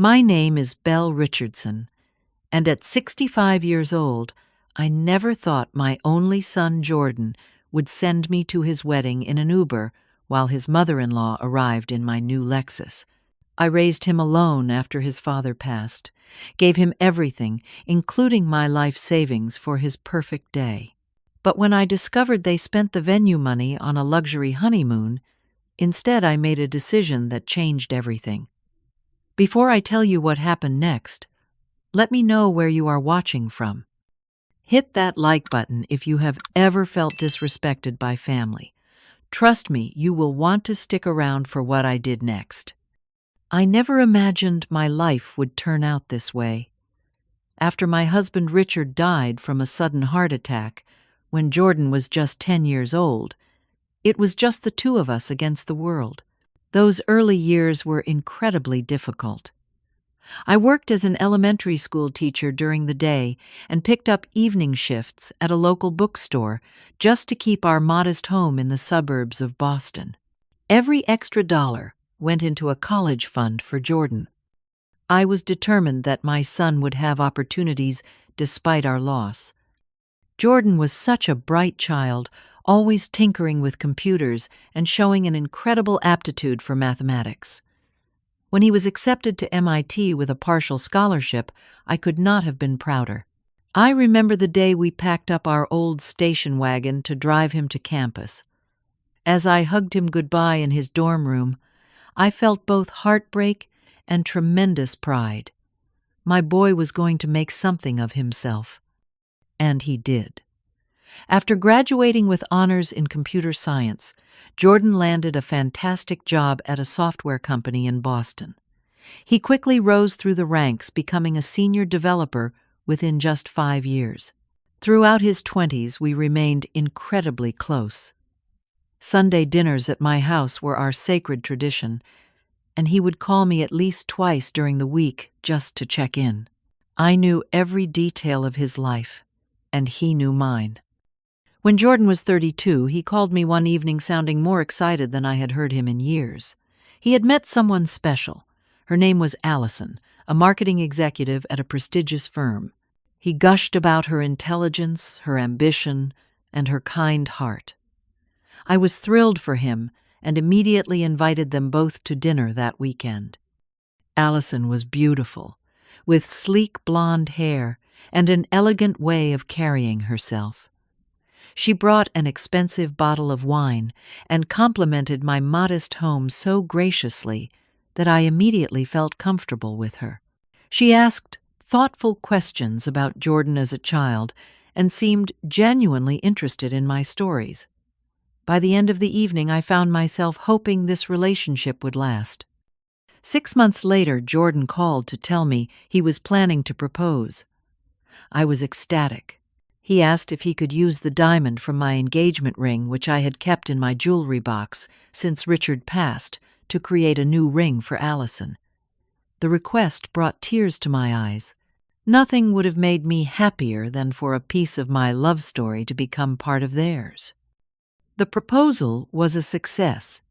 My name is Belle Richardson, and at 65 years old, I never thought my only son Jordan would send me to his wedding in an Uber while his mother-in-law arrived in my new Lexus. I raised him alone after his father passed, gave him everything, including my life savings for his perfect day. But when I discovered they spent the venue money on a luxury honeymoon, instead I made a decision that changed everything. Before I tell you what happened next, let me know where you are watching from. Hit that like button if you have ever felt disrespected by family. Trust me, you will want to stick around for what I did next. I never imagined my life would turn out this way. After my husband Richard died from a sudden heart attack, when Jordan was just 10 years old, it was just the two of us against the world. Those early years were incredibly difficult. I worked as an elementary school teacher during the day and picked up evening shifts at a local bookstore just to keep our modest home in the suburbs of Boston. Every extra dollar went into a college fund for Jordan. I was determined that my son would have opportunities despite our loss. Jordan was such a bright child, always tinkering with computers and showing an incredible aptitude for mathematics. When he was accepted to MIT with a partial scholarship, I could not have been prouder. I remember the day we packed up our old station wagon to drive him to campus. As I hugged him goodbye in his dorm room, I felt both heartbreak and tremendous pride. My boy was going to make something of himself. And he did. After graduating with honors in computer science, Jordan landed a fantastic job at a software company in Boston. He quickly rose through the ranks, becoming a senior developer within just 5 years. Throughout his 20s, we remained incredibly close. Sunday dinners at my house were our sacred tradition, and he would call me at least twice during the week just to check in. I knew every detail of his life, and he knew mine. When Jordan was 32, he called me one evening sounding more excited than I had heard him in years. He had met someone special. Her name was Allison, a marketing executive at a prestigious firm. He gushed about her intelligence, her ambition, and her kind heart. I was thrilled for him and immediately invited them both to dinner that weekend. Allison was beautiful, with sleek blonde hair and an elegant way of carrying herself. She brought an expensive bottle of wine and complimented my modest home so graciously that I immediately felt comfortable with her. She asked thoughtful questions about Jordan as a child and seemed genuinely interested in my stories. By the end of the evening, I found myself hoping this relationship would last. 6 months later, Jordan called to tell me he was planning to propose. I was ecstatic. He asked if he could use the diamond from my engagement ring, which I had kept in my jewelry box since Richard passed, to create a new ring for Allison. The request brought tears to my eyes. Nothing would have made me happier than for a piece of my love story to become part of theirs. The proposal was a success,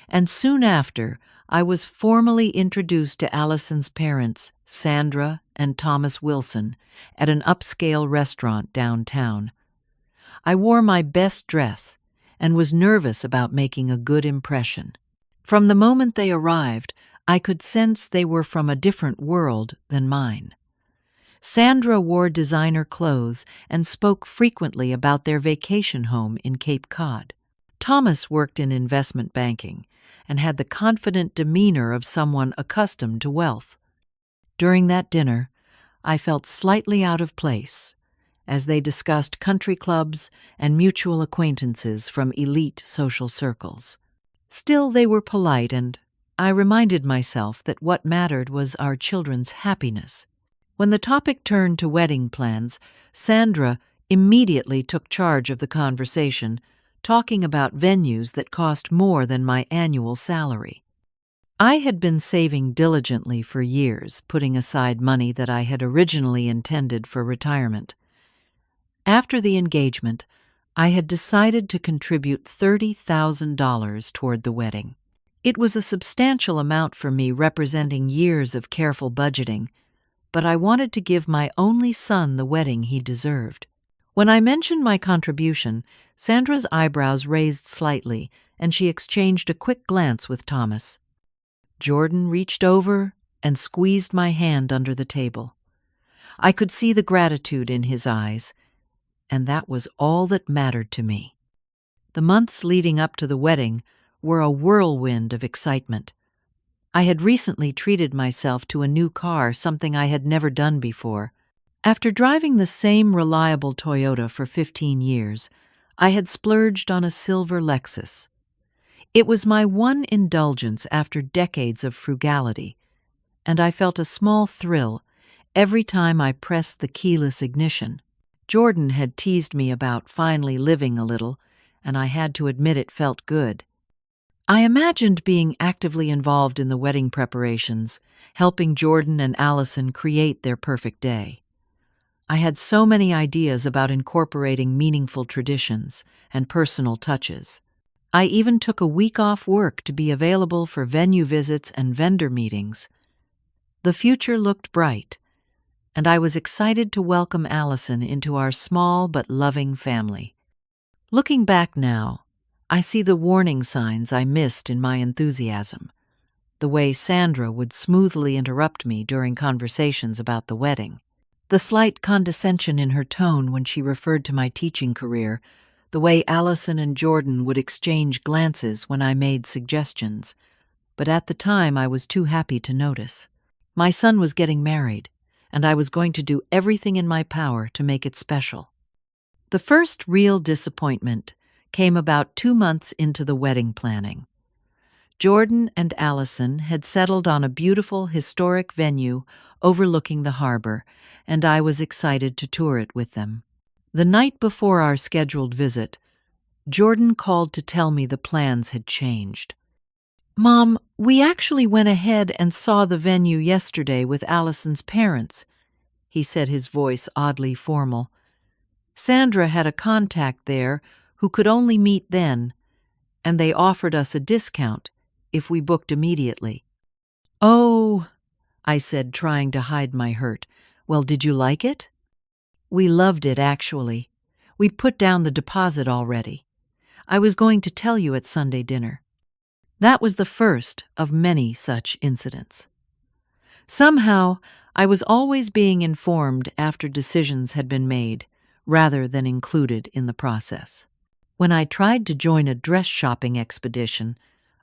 and soon after, I was formally introduced to Allison's parents, Sandra and Thomas Wilson, at an upscale restaurant downtown. I wore my best dress and was nervous about making a good impression. From the moment they arrived, I could sense they were from a different world than mine. Sandra wore designer clothes and spoke frequently about their vacation home in Cape Cod. Thomas worked in investment banking and had the confident demeanor of someone accustomed to wealth. During that dinner, I felt slightly out of place as they discussed country clubs and mutual acquaintances from elite social circles. Still, they were polite, and I reminded myself that what mattered was our children's happiness. When the topic turned to wedding plans, Sandra immediately took charge of the conversation, talking about venues that cost more than my annual salary. I had been saving diligently for years, putting aside money that I had originally intended for retirement. After the engagement, I had decided to contribute $30,000 toward the wedding. It was a substantial amount for me, representing years of careful budgeting, but I wanted to give my only son the wedding he deserved. When I mentioned my contribution, Sandra's eyebrows raised slightly, and she exchanged a quick glance with Thomas. Jordan reached over and squeezed my hand under the table. I could see the gratitude in his eyes, and that was all that mattered to me. The months leading up to the wedding were a whirlwind of excitement. I had recently treated myself to a new car, something I had never done before. After driving the same reliable Toyota for 15 years, I had splurged on a silver Lexus. It was my one indulgence after decades of frugality, and I felt a small thrill every time I pressed the keyless ignition. Jordan had teased me about finally living a little, and I had to admit it felt good. I imagined being actively involved in the wedding preparations, helping Jordan and Allison create their perfect day. I had so many ideas about incorporating meaningful traditions and personal touches. I even took a week off work to be available for venue visits and vendor meetings. The future looked bright, and I was excited to welcome Allison into our small but loving family. Looking back now, I see the warning signs I missed in my enthusiasm. The way Sandra would smoothly interrupt me during conversations about the wedding. The slight condescension in her tone when she referred to my teaching career. The way Allison and Jordan would exchange glances when I made suggestions. But at the time I was too happy to notice. My son was getting married, and I was going to do everything in my power to make it special. The first real disappointment came about 2 months into the wedding planning. Jordan and Allison had settled on a beautiful historic venue overlooking the harbor, and I was excited to tour it with them. The night before our scheduled visit, Jordan called to tell me the plans had changed. "Mom, we actually went ahead and saw the venue yesterday with Allison's parents," he said, his voice oddly formal. "Sandra had a contact there who could only meet then, and they offered us a discount if we booked immediately." "Oh," I said, trying to hide my hurt. "Well, did you like it?" "We loved it, actually. We put down the deposit already. I was going to tell you at Sunday dinner." That was the first of many such incidents. Somehow, I was always being informed after decisions had been made, rather than included in the process. When I tried to join a dress shopping expedition,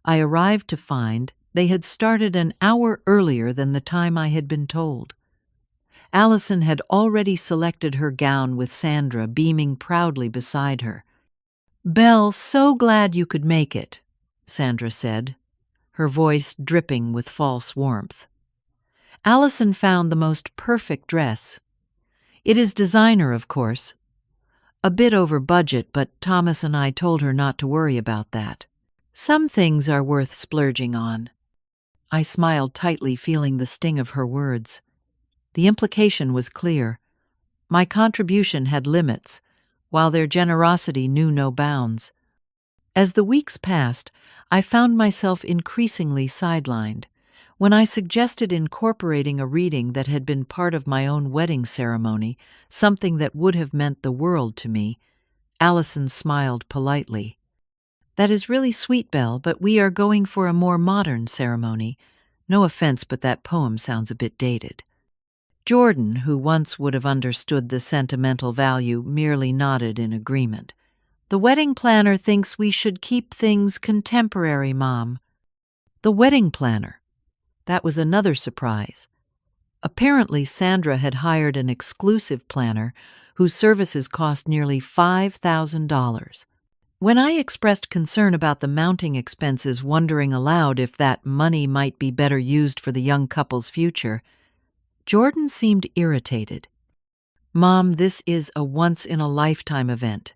I arrived to find they had started an hour earlier than the time I had been told. Allison had already selected her gown with Sandra beaming proudly beside her. "Belle, so glad you could make it," Sandra said, her voice dripping with false warmth. Allison found the most perfect dress. It is designer, of course. A bit over budget, but Thomas and I told her not to worry about that. Some things are worth splurging on. I smiled tightly, feeling the sting of her words. The implication was clear. My contribution had limits, while their generosity knew no bounds. As the weeks passed, I found myself increasingly sidelined. When I suggested incorporating a reading that had been part of my own wedding ceremony, something that would have meant the world to me, Allison smiled politely. "That is really sweet, Belle, but we are going for a more modern ceremony. No offense, but that poem sounds a bit dated." Jordan, who once would have understood the sentimental value, merely nodded in agreement. "The wedding planner thinks we should keep things contemporary, Mom." The wedding planner. That was another surprise. Apparently, Sandra had hired an exclusive planner whose services cost nearly $5,000. When I expressed concern about the mounting expenses, wondering aloud if that money might be better used for the young couple's future, Jordan seemed irritated. "Mom, this is a once-in-a-lifetime event.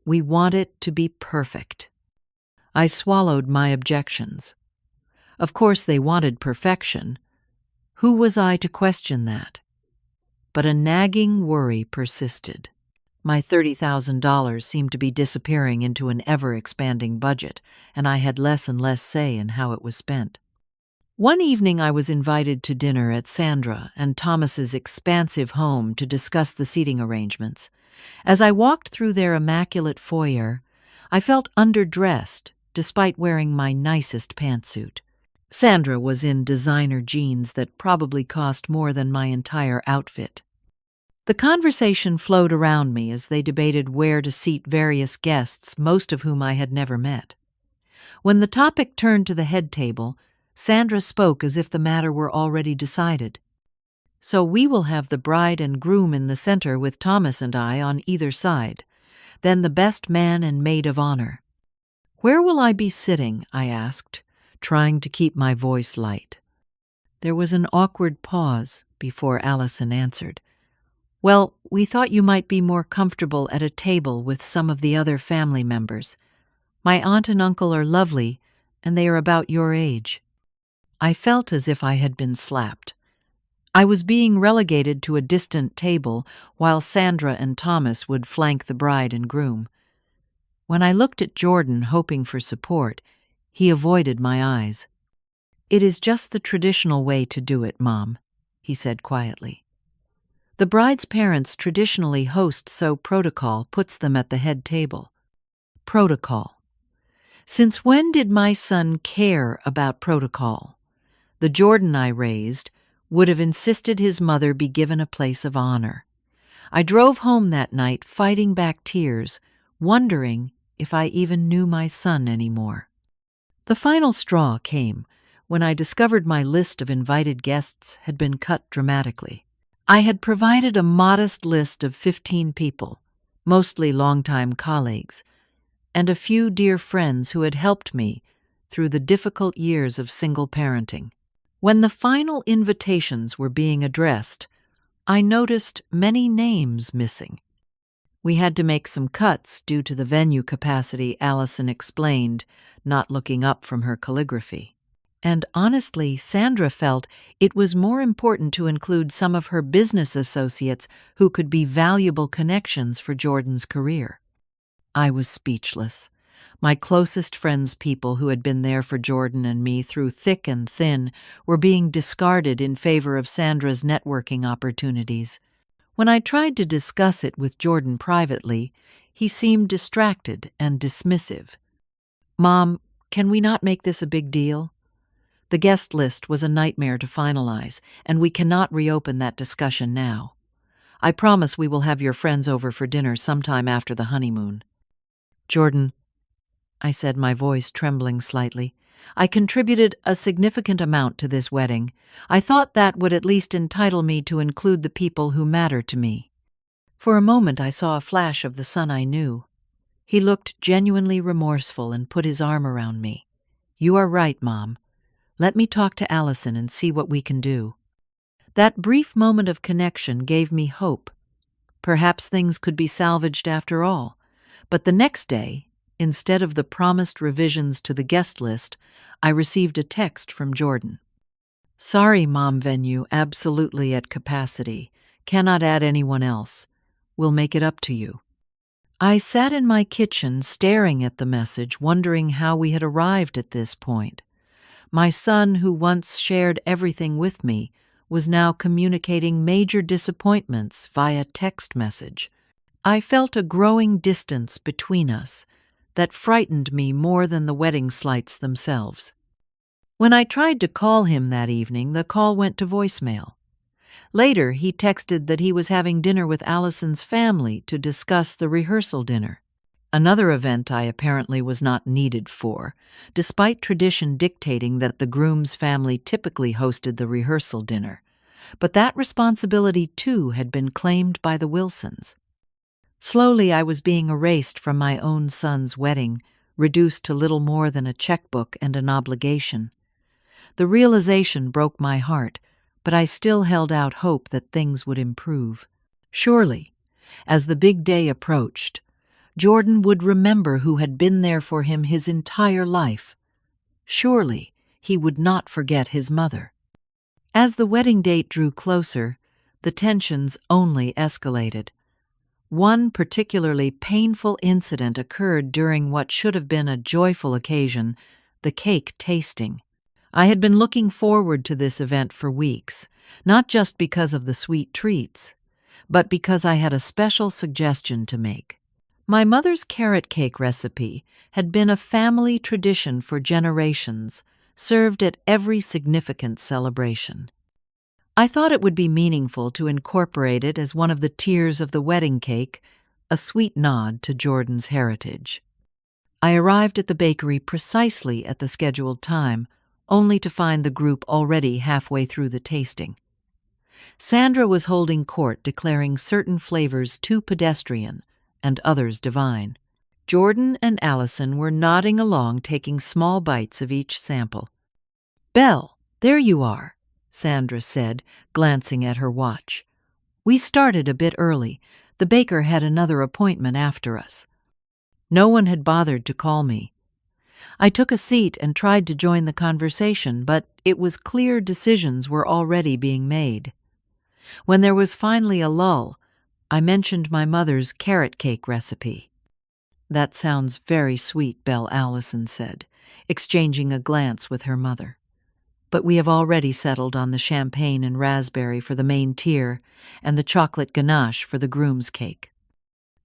We want it to be perfect." I swallowed my objections. Of course they wanted perfection. Who was I to question that? But a nagging worry persisted. My $30,000 seemed to be disappearing into an ever-expanding budget, and I had less and less say in how it was spent. One evening I was invited to dinner at Sandra and Thomas's expansive home to discuss the seating arrangements. As I walked through their immaculate foyer, I felt underdressed despite wearing my nicest pantsuit. Sandra was in designer jeans that probably cost more than my entire outfit. The conversation flowed around me as they debated where to seat various guests, most of whom I had never met. When the topic turned to the head table, Sandra spoke as if the matter were already decided. "So we will have the bride and groom in the center with Thomas and I on either side, then the best man and maid of honor." "Where will I be sitting?" I asked, trying to keep my voice light. There was an awkward pause before Allison answered. "Well, we thought you might be more comfortable at a table with some of the other family members. My aunt and uncle are lovely, and they are about your age." I felt as if I had been slapped. I was being relegated to a distant table while Sandra and Thomas would flank the bride and groom. When I looked at Jordan hoping for support, he avoided my eyes. "It is just the traditional way to do it, Mom," he said quietly. "The bride's parents traditionally host, so protocol puts them at the head table." Protocol. Since when did my son care about protocol? The Jordan I raised would have insisted his mother be given a place of honor. I drove home that night fighting back tears, wondering if I even knew my son anymore. The final straw came when I discovered my list of invited guests had been cut dramatically. I had provided a modest list of 15 people, mostly longtime colleagues, and a few dear friends who had helped me through the difficult years of single parenting. When the final invitations were being addressed, I noticed many names missing. "We had to make some cuts due to the venue capacity," Allison explained, not looking up from her calligraphy. And honestly, Sandra felt it was more important to include some of her business associates who could be valuable connections for Jordan's career. I was speechless. My closest friends, people who had been there for Jordan and me through thick and thin, were being discarded in favor of Sandra's networking opportunities. When I tried to discuss it with Jordan privately, he seemed distracted and dismissive. "Mom, can we not make this a big deal? The guest list was a nightmare to finalize, and we cannot reopen that discussion now. I promise we will have your friends over for dinner sometime after the honeymoon." "Jordan," I said, my voice trembling slightly, "I contributed a significant amount to this wedding. I thought that would at least entitle me to include the people who matter to me." For a moment I saw a flash of the son I knew. He looked genuinely remorseful and put his arm around me. "You are right, Mom. Let me talk to Allison and see what we can do." That brief moment of connection gave me hope. Perhaps things could be salvaged after all. But the next day, instead of the promised revisions to the guest list, I received a text from Jordan. "Sorry, Mom, venue absolutely at capacity. Cannot add anyone else. We'll make it up to you." I sat in my kitchen staring at the message, wondering how we had arrived at this point. My son, who once shared everything with me, was now communicating major disappointments via text message. I felt a growing distance between us that frightened me more than the wedding slights themselves. When I tried to call him that evening, the call went to voicemail. Later, he texted that he was having dinner with Allison's family to discuss the rehearsal dinner, another event I apparently was not needed for, despite tradition dictating that the groom's family typically hosted the rehearsal dinner. But that responsibility, too, had been claimed by the Wilsons. Slowly, I was being erased from my own son's wedding, reduced to little more than a checkbook and an obligation. The realization broke my heart, but I still held out hope that things would improve. Surely, as the big day approached, Jordan would remember who had been there for him his entire life. Surely, he would not forget his mother. As the wedding date drew closer, the tensions only escalated. One particularly painful incident occurred during what should have been a joyful occasion, the cake tasting. I had been looking forward to this event for weeks, not just because of the sweet treats, but because I had a special suggestion to make. My mother's carrot cake recipe had been a family tradition for generations, served at every significant celebration. I thought it would be meaningful to incorporate it as one of the tiers of the wedding cake, a sweet nod to Jordan's heritage. I arrived at the bakery precisely at the scheduled time, only to find the group already halfway through the tasting. Sandra was holding court, declaring certain flavors too pedestrian and others divine. Jordan and Allison were nodding along, taking small bites of each sample. "Belle, there you are," Sandra said, glancing at her watch. "We started a bit early. The baker had another appointment after us." No one had bothered to call me. I took a seat and tried to join the conversation, but it was clear decisions were already being made. When there was finally a lull, I mentioned my mother's carrot cake recipe. "That sounds very sweet," Belle Allison said, exchanging a glance with her mother. "But we have already settled on the champagne and raspberry for the main tier and the chocolate ganache for the groom's cake."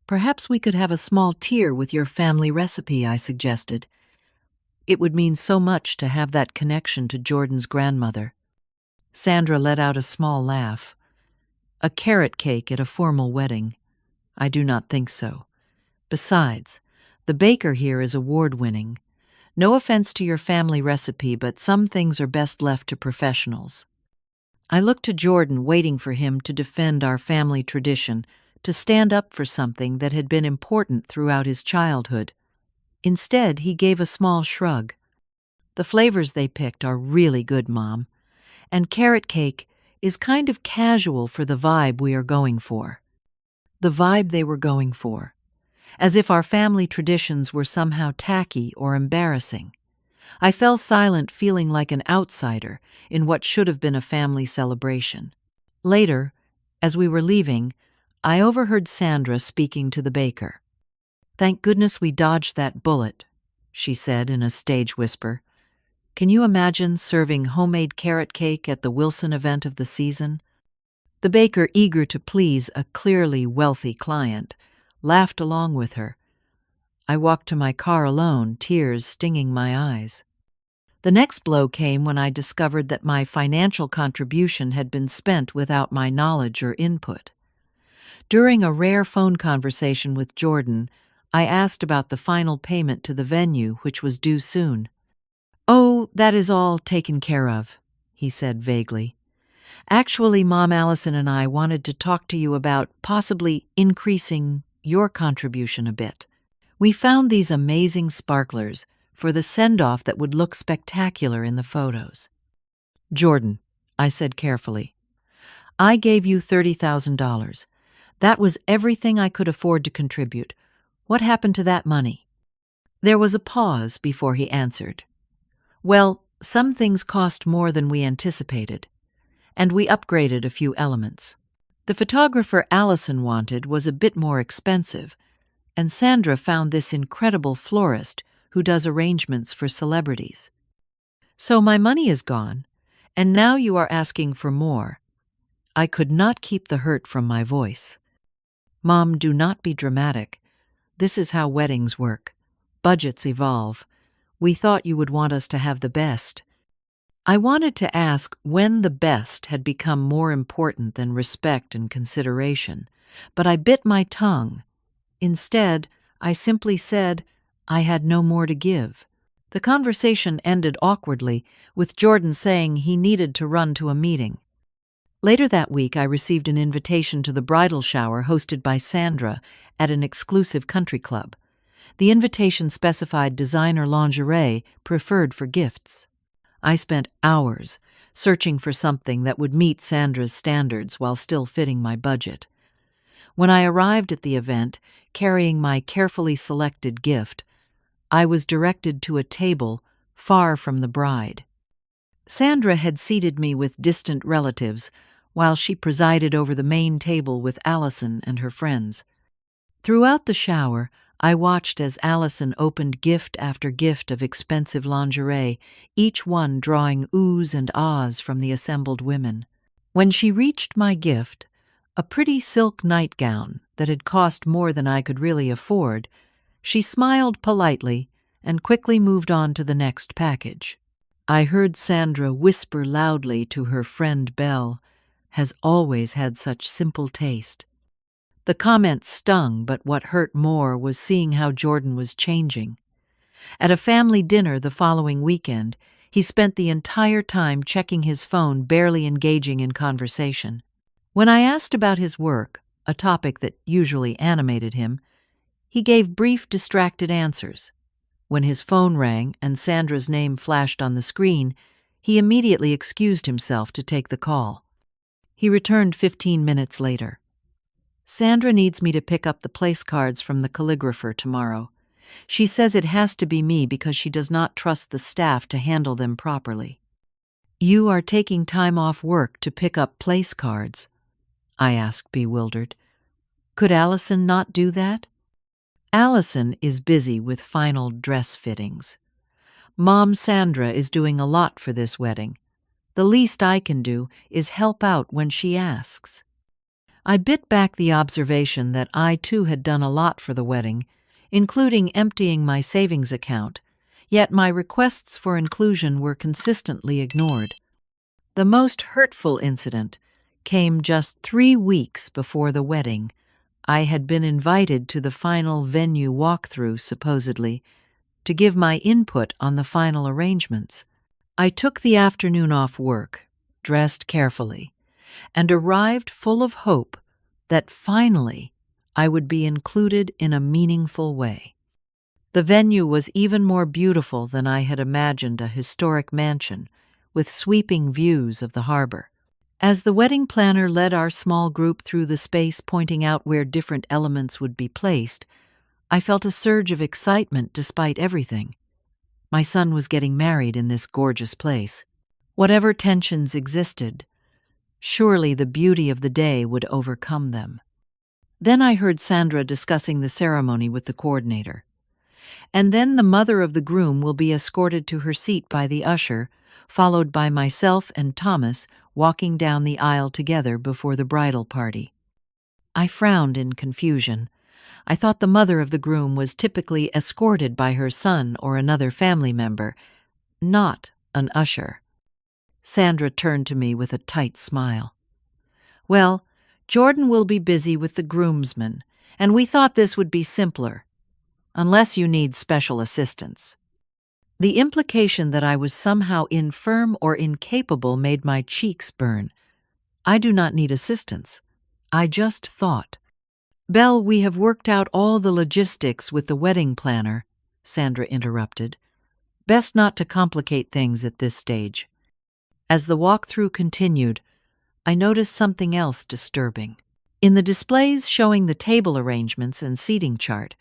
"Perhaps we could have a small tier with your family recipe," I suggested. It would mean so much to have that connection to Jordan's grandmother. Sandra let out a small laugh. "A carrot cake at a formal wedding? I do not think so. Besides, the baker here is award-winning. No offense to your family recipe, but some things are best left to professionals." I looked to Jordan, waiting for him to defend our family tradition, to stand up for something that had been important throughout his childhood. Instead, he gave a small shrug. "The flavors they picked are really good, Mom. And carrot cake is kind of casual for the vibe we are going for." The vibe they were going for. As if our family traditions were somehow tacky or embarrassing. I fell silent, feeling like an outsider in what should have been a family celebration. Later, as we were leaving, I overheard Sandra speaking to the baker. "Thank goodness we dodged that bullet," she said in a stage whisper. "Can you imagine serving homemade carrot cake at the Wilson event of the season?" The baker, eager to please a clearly wealthy client, laughed along with her. I walked to my car alone, tears stinging my eyes. The next blow came when I discovered that my financial contribution had been spent without my knowledge or input. During a rare phone conversation with Jordan, I asked about the final payment to the venue, which was due soon. "Oh, that is all taken care of," he said vaguely. "Actually, Mom, Allison and I wanted to talk to you about possibly increasing your contribution a bit. We found these amazing sparklers for the send-off that would look spectacular in the photos." "Jordan," I said carefully, "I gave you $30,000. That was everything I could afford to contribute. What happened to that money?" There was a pause before he answered. "Well, some things cost more than we anticipated, and we upgraded a few elements. The photographer Allison wanted was a bit more expensive, and Sandra found this incredible florist who does arrangements for celebrities. So my money is gone, and now you are asking for more." I could not keep the hurt from my voice. "Mom, do not be dramatic. This is how weddings work. Budgets evolve. We thought you would want us to have the best." I wanted to ask when the best had become more important than respect and consideration, but I bit my tongue. Instead, I simply said I had no more to give. The conversation ended awkwardly, with Jordan saying he needed to run to a meeting. Later that week, I received an invitation to the bridal shower hosted by Sandra at an exclusive country club. The invitation specified designer lingerie preferred for gifts. I spent hours searching for something that would meet Sandra's standards while still fitting my budget. When I arrived at the event, carrying my carefully selected gift, I was directed to a table far from the bride. Sandra had seated me with distant relatives, while she presided over the main table with Allison and her friends. Throughout the shower, I watched as Allison opened gift after gift of expensive lingerie, each one drawing oohs and ahs from the assembled women. When she reached my gift, a pretty silk nightgown that had cost more than I could really afford, she smiled politely and quickly moved on to the next package. I heard Sandra whisper loudly to her friend Belle, "Has always had such simple taste." The comment stung, but what hurt more was seeing how Jordan was changing. At a family dinner the following weekend, he spent the entire time checking his phone, barely engaging in conversation. When I asked about his work, a topic that usually animated him, he gave brief, distracted answers. When his phone rang and Sandra's name flashed on the screen, he immediately excused himself to take the call. He returned 15 minutes later. "Sandra needs me to pick up the place cards from the calligrapher tomorrow. She says it has to be me because she does not trust the staff to handle them properly." "You are taking time off work to pick up place cards?" I asked, bewildered. "Could Allison not do that?" "Allison is busy with final dress fittings. Mom Sandra is doing a lot for this wedding. The least I can do is help out when she asks." I bit back the observation that I too had done a lot for the wedding, including emptying my savings account, yet my requests for inclusion were consistently ignored. The most hurtful incident came just 3 weeks before the wedding. I had been invited to the final venue walkthrough, supposedly, to give my input on the final arrangements. I took the afternoon off work, dressed carefully, and arrived full of hope that finally I would be included in a meaningful way. The venue was even more beautiful than I had imagined, a historic mansion with sweeping views of the harbor. As the wedding planner led our small group through the space, pointing out where different elements would be placed, I felt a surge of excitement despite everything. My son was getting married in this gorgeous place. Whatever tensions existed, surely the beauty of the day would overcome them. Then I heard Sandra discussing the ceremony with the coordinator. "And then the mother of the groom will be escorted to her seat by the usher, followed by myself and Thomas walking down the aisle together before the bridal party." I frowned in confusion. I thought the mother of the groom was typically escorted by her son or another family member, not an usher. Sandra turned to me with a tight smile. "Well, Jordan will be busy with the groomsmen, and we thought this would be simpler, unless you need special assistance." The implication that I was somehow infirm or incapable made my cheeks burn. "I do not need assistance. I just thought." "Belle, we have worked out all the logistics with the wedding planner," Sandra interrupted. "Best not to complicate things at this stage." As the walkthrough continued, I noticed something else disturbing. In the displays showing the table arrangements and seating chart,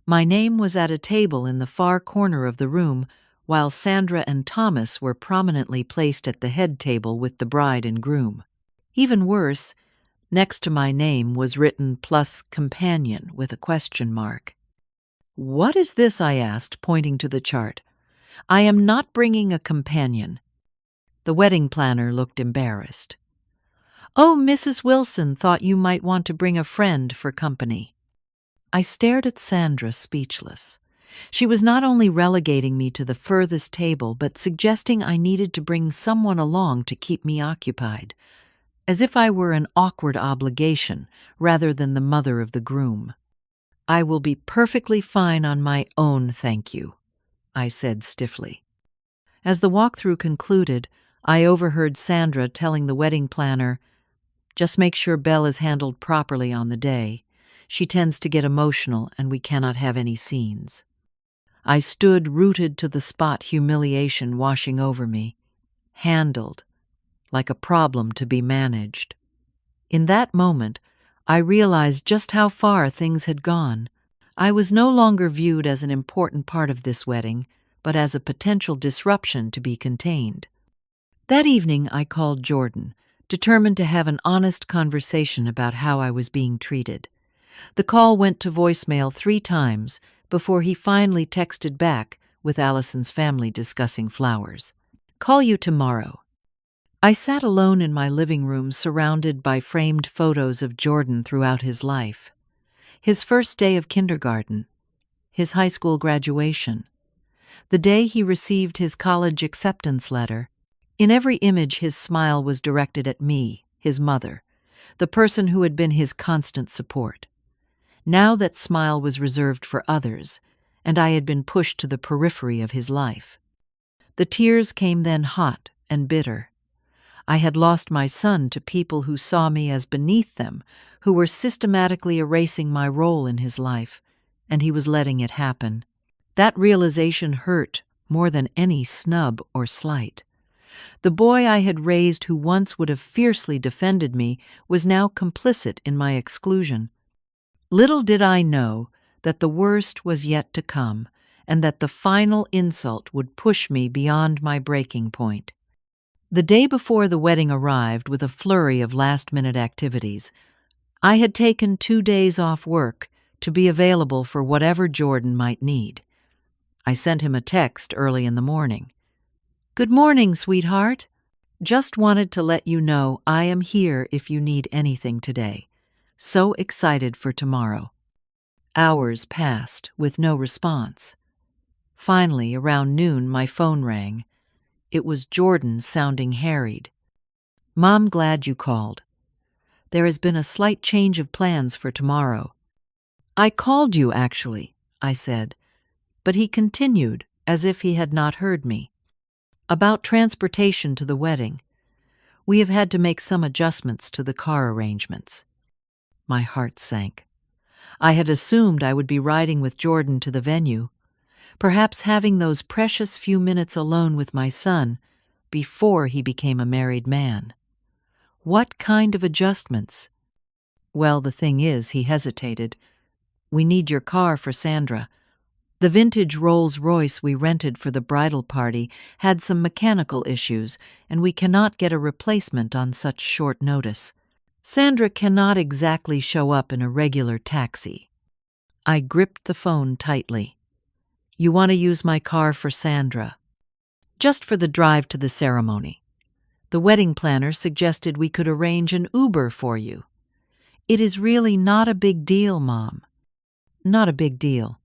my name was at a table in the far corner of the room, while Sandra and Thomas were prominently placed at the head table with the bride and groom. Even worse, next to my name was written "plus companion" with a question mark. "What is this?" I asked, pointing to the chart. "I am not bringing a companion." The wedding planner looked embarrassed. "Oh, Mrs. Wilson thought you might want to bring a friend for company." I stared at Sandra, speechless. She was not only relegating me to the furthest table, but suggesting I needed to bring someone along to keep me occupied, as if I were an awkward obligation rather than the mother of the groom. "I will be perfectly fine on my own, thank you," I said stiffly. As the walkthrough concluded, I overheard Sandra telling the wedding planner, "Just make sure Belle is handled properly on the day. She tends to get emotional and we cannot have any scenes." I stood rooted to the spot, humiliation washing over me. Handled, like a problem to be managed. In that moment, I realized just how far things had gone. I was no longer viewed as an important part of this wedding, but as a potential disruption to be contained. That evening I called Jordan, determined to have an honest conversation about how I was being treated. The call went to voicemail 3 times before he finally texted back with Allison's family discussing flowers. "Call you tomorrow." I sat alone in my living room surrounded by framed photos of Jordan throughout his life. His first day of kindergarten, his high school graduation, the day he received his college acceptance letter. In every image, his smile was directed at me, his mother, the person who had been his constant support. Now that smile was reserved for others, and I had been pushed to the periphery of his life. The tears came then hot and bitter. I had lost my son to people who saw me as beneath them, who were systematically erasing my role in his life, and he was letting it happen. That realization hurt more than any snub or slight. The boy I had raised, who once would have fiercely defended me, was now complicit in my exclusion. Little did I know that the worst was yet to come, and that the final insult would push me beyond my breaking point. The day before the wedding arrived with a flurry of last-minute activities. I had taken 2 days off work to be available for whatever Jordan might need. I sent him a text early in the morning. "Good morning, sweetheart. Just wanted to let you know I am here if you need anything today. So excited for tomorrow." Hours passed with no response. Finally, around noon, my phone rang. It was Jordan, sounding harried. "Mom, glad you called. There has been a slight change of plans for tomorrow." "I called you, actually," I said, but he continued as if he had not heard me. "About transportation to the wedding. We have had to make some adjustments to the car arrangements." My heart sank. I had assumed I would be riding with Jordan to the venue, perhaps having those precious few minutes alone with my son before he became a married man. What kind of adjustments? "Well, the thing is," he hesitated, "we need your car for Sandra. The vintage Rolls-Royce we rented for the bridal party had some mechanical issues, and we cannot get a replacement on such short notice. Sandra cannot exactly show up in a regular taxi." I gripped the phone tightly. "You want to use my car for Sandra?" "Just for the drive to the ceremony. The wedding planner suggested we could arrange an Uber for you." "It is really not a big deal, Mom." "Not a big deal.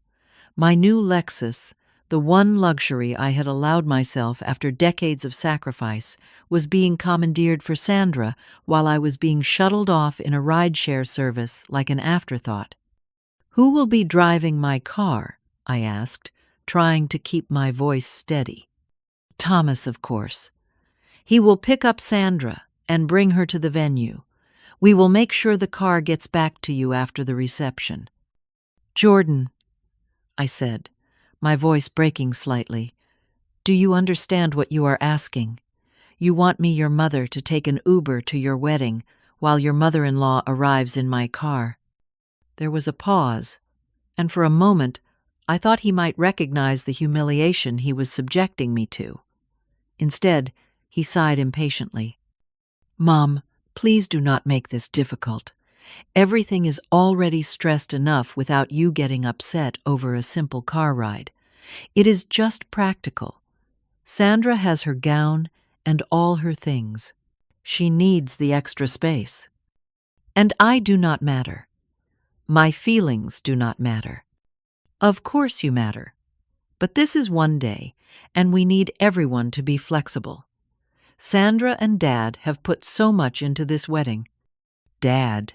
My new Lexus, the one luxury I had allowed myself after decades of sacrifice, was being commandeered for Sandra while I was being shuttled off in a rideshare service like an afterthought." "Who will be driving my car?" I asked, trying to keep my voice steady. "Thomas, of course. He will pick up Sandra and bring her to the venue. We will make sure the car gets back to you after the reception." "Jordan," I said, my voice breaking slightly, "do you understand what you are asking? You want me, your mother, to take an Uber to your wedding while your mother-in-law arrives in my car." There was a pause, and for a moment I thought he might recognize the humiliation he was subjecting me to. Instead, he sighed impatiently. "Mom, please do not make this difficult. Everything is already stressed enough without you getting upset over a simple car ride. It is just practical. Sandra has her gown and all her things. She needs the extra space. And I do not matter. My feelings do not matter. Of course you matter. But this is one day, and we need everyone to be flexible. Sandra and Dad have put so much into this wedding." Dad.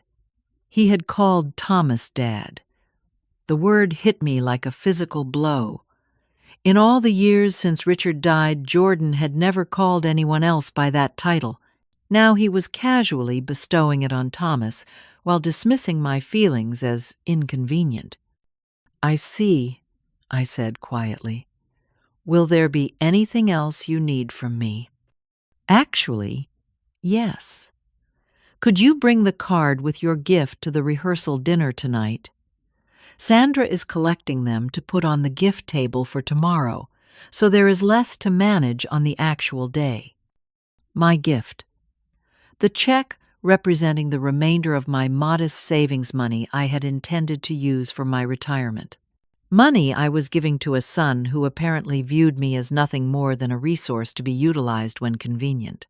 He had called Thomas Dad. The word hit me like a physical blow. In all the years since Richard died, Jordan had never called anyone else by that title. Now he was casually bestowing it on Thomas while dismissing my feelings as inconvenient. "I see," I said quietly. "Will there be anything else you need from me?" "Actually, yes. Could you bring the card with your gift to the rehearsal dinner tonight? Sandra is collecting them to put on the gift table for tomorrow, so there is less to manage on the actual day." My gift. The check representing the remainder of my modest savings money I had intended to use for my retirement. Money I was giving to a son who apparently viewed me as nothing more than a resource to be utilized when convenient.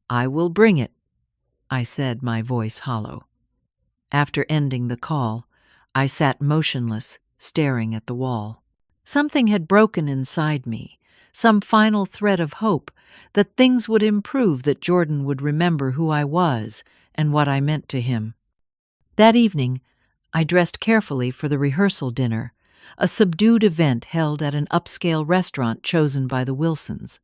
"I will bring it," I said, my voice hollow. After ending the call, I sat motionless, staring at the wall. Something had broken inside me, some final thread of hope that things would improve, that Jordan would remember who I was and what I meant to him. That evening, I dressed carefully for the rehearsal dinner, a subdued event held at an upscale restaurant chosen by the Wilsons.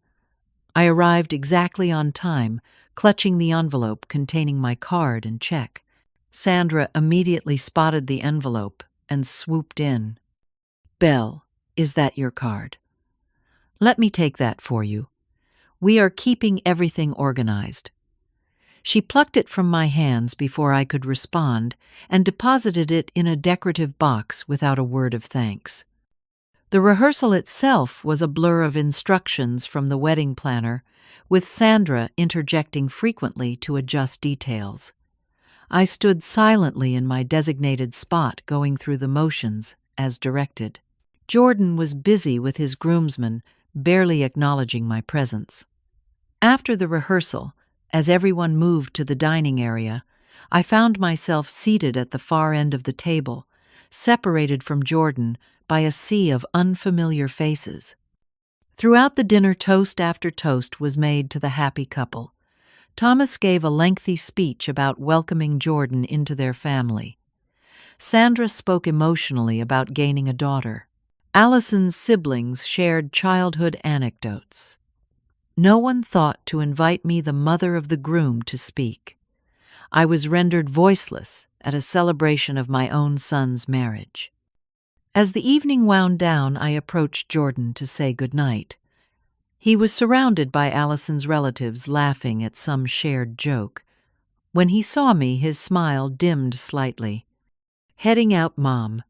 I arrived exactly on time, clutching the envelope containing my card and check. Sandra immediately spotted the envelope and swooped in. "Belle, is that your card? Let me take that for you. We are keeping everything organized." She plucked it from my hands before I could respond and deposited it in a decorative box without a word of thanks. The rehearsal itself was a blur of instructions from the wedding planner, with Sandra interjecting frequently to adjust details. I stood silently in my designated spot, going through the motions as directed. Jordan was busy with his groomsmen, barely acknowledging my presence. After the rehearsal, as everyone moved to the dining area, I found myself seated at the far end of the table, separated from Jordan by a sea of unfamiliar faces. Throughout the dinner, toast after toast was made to the happy couple. Thomas gave a lengthy speech about welcoming Jordan into their family. Sandra spoke emotionally about gaining a daughter. Allison's siblings shared childhood anecdotes. No one thought to invite me, the mother of the groom, to speak. I was rendered voiceless at a celebration of my own son's marriage. As the evening wound down, I approached Jordan to say goodnight. He was surrounded by Allison's relatives, laughing at some shared joke. When he saw me, his smile dimmed slightly. "Heading out, Mom?"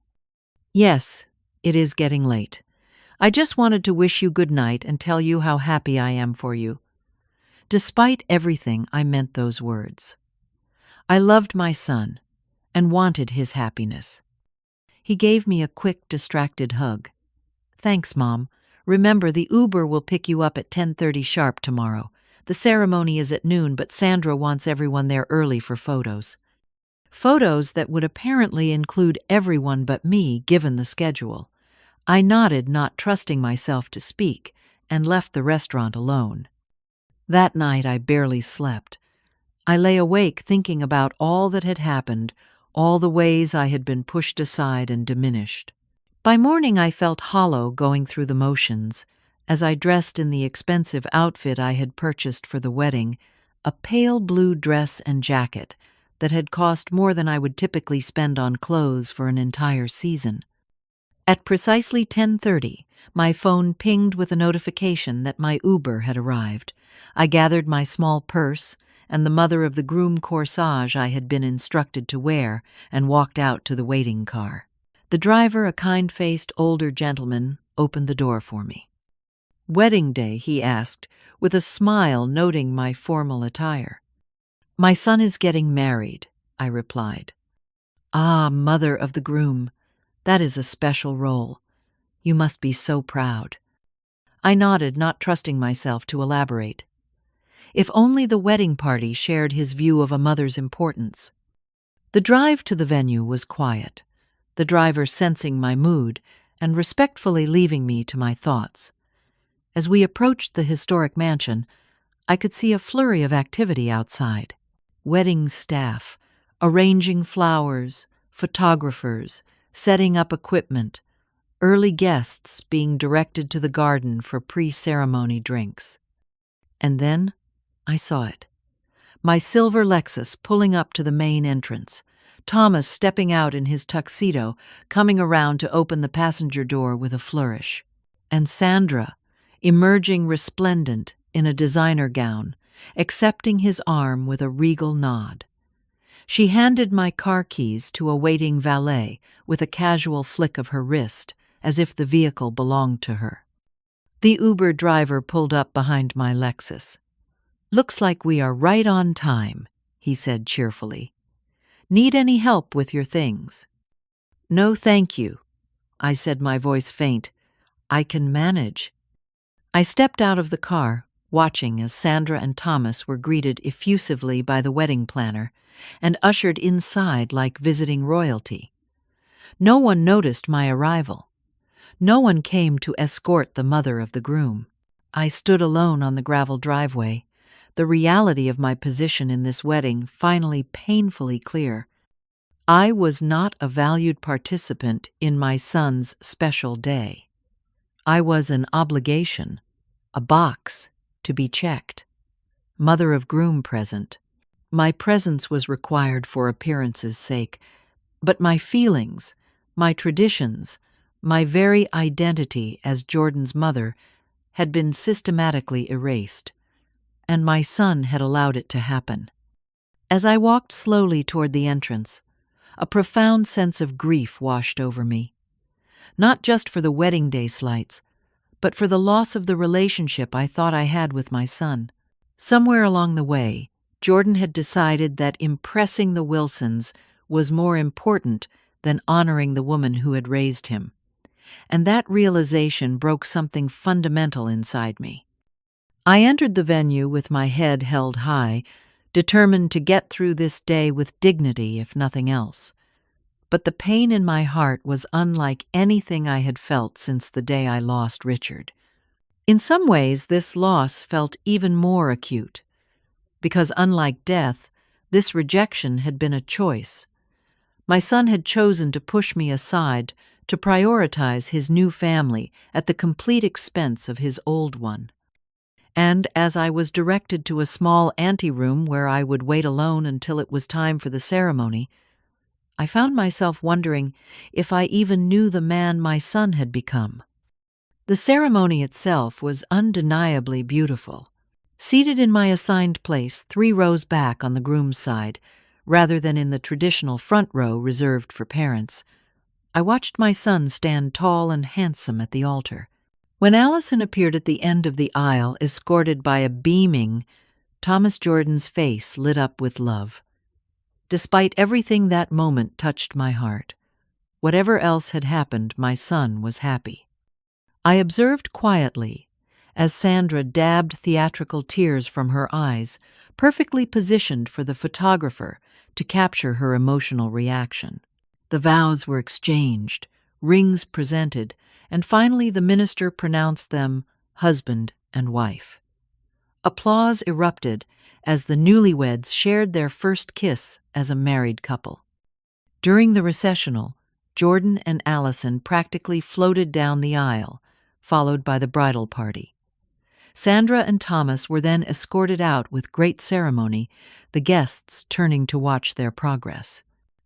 "Yes, it is getting late. I just wanted to wish you good night and tell you how happy I am for you." Despite everything, I meant those words. I loved my son and wanted his happiness. He gave me a quick, distracted hug. "Thanks, Mom. Remember, the Uber will pick you up at 10:30 sharp tomorrow. The ceremony is at noon, but Sandra wants everyone there early for photos." Photos that would apparently include everyone but me, given the schedule. I nodded, not trusting myself to speak, and left the restaurant alone. That night I barely slept. I lay awake thinking about all that had happened, all the ways I had been pushed aside and diminished. By morning I felt hollow, going through the motions. As I dressed in the expensive outfit I had purchased for the wedding, a pale blue dress and jacket that had cost more than I would typically spend on clothes for an entire season. At precisely 10:30, my phone pinged with a notification that my Uber had arrived. I gathered my small purse and the mother of the groom corsage I had been instructed to wear and walked out to the waiting car. The driver, a kind-faced older gentleman, opened the door for me. "Wedding day?" he asked, with a smile noting my formal attire. "My son is getting married," I replied. "Ah, mother of the groom. That is a special role. You must be so proud." I nodded, not trusting myself to elaborate. If only the wedding party shared his view of a mother's importance. The drive to the venue was quiet, the driver sensing my mood and respectfully leaving me to my thoughts. As we approached the historic mansion, I could see a flurry of activity outside. Wedding staff, arranging flowers, photographers, setting up equipment, early guests being directed to the garden for pre-ceremony drinks. And then I saw it. My silver Lexus pulling up to the main entrance, Thomas stepping out in his tuxedo, coming around to open the passenger door with a flourish, and Sandra, emerging resplendent in a designer gown, accepting his arm with a regal nod. She handed my car keys to a waiting valet with a casual flick of her wrist, as if the vehicle belonged to her. The Uber driver pulled up behind my Lexus. "Looks like we are right on time," he he said cheerfully. "Need any help with your things?" "No, thank you," I said, my voice faint. "I can manage." I stepped out of the car, watching as Sandra and Thomas were greeted effusively by the wedding planner and ushered inside like visiting royalty. No one noticed my arrival. No one came to escort the mother of the groom. I stood alone on the gravel driveway, the reality of my position in this wedding finally painfully clear. I was not a valued participant in my son's special day. I was an obligation, a box to be checked. Mother of groom present. My presence was required for appearance's sake, but my feelings, my traditions, my very identity as Jordan's mother had been systematically erased, and my son had allowed it to happen. As I walked slowly toward the entrance, a profound sense of grief washed over me, not just for the wedding day slights, but for the loss of the relationship I thought I had with my son. Somewhere along the way, Jordan had decided that impressing the Wilsons was more important than honoring the woman who had raised him, and that realization broke something fundamental inside me. I entered the venue with my head held high, determined to get through this day with dignity if nothing else. But the pain in my heart was unlike anything I had felt since the day I lost Richard. In some ways, this loss felt even more acute, because unlike death, this rejection had been a choice. My son had chosen to push me aside, to prioritize his new family at the complete expense of his old one. And as I was directed to a small anteroom where I would wait alone until it was time for the ceremony, I found myself wondering if I even knew the man my son had become. The ceremony itself was undeniably beautiful. Seated in my assigned place 3 rows back on the groom's side, rather than in the traditional front row reserved for parents, I watched my son stand tall and handsome at the altar. When Allison appeared at the end of the aisle, escorted by a beaming Thomas, Jordan's face lit up with love. Despite everything, that moment touched my heart. Whatever else had happened, my son was happy. I observed quietly as Sandra dabbed theatrical tears from her eyes, perfectly positioned for the photographer to capture her emotional reaction. The vows were exchanged, rings presented, and finally the minister pronounced them husband and wife. Applause erupted as the newlyweds shared their first kiss as a married couple. During the recessional, Jordan and Allison practically floated down the aisle, followed by the bridal party. Sandra and Thomas were then escorted out with great ceremony, the guests turning to watch their progress.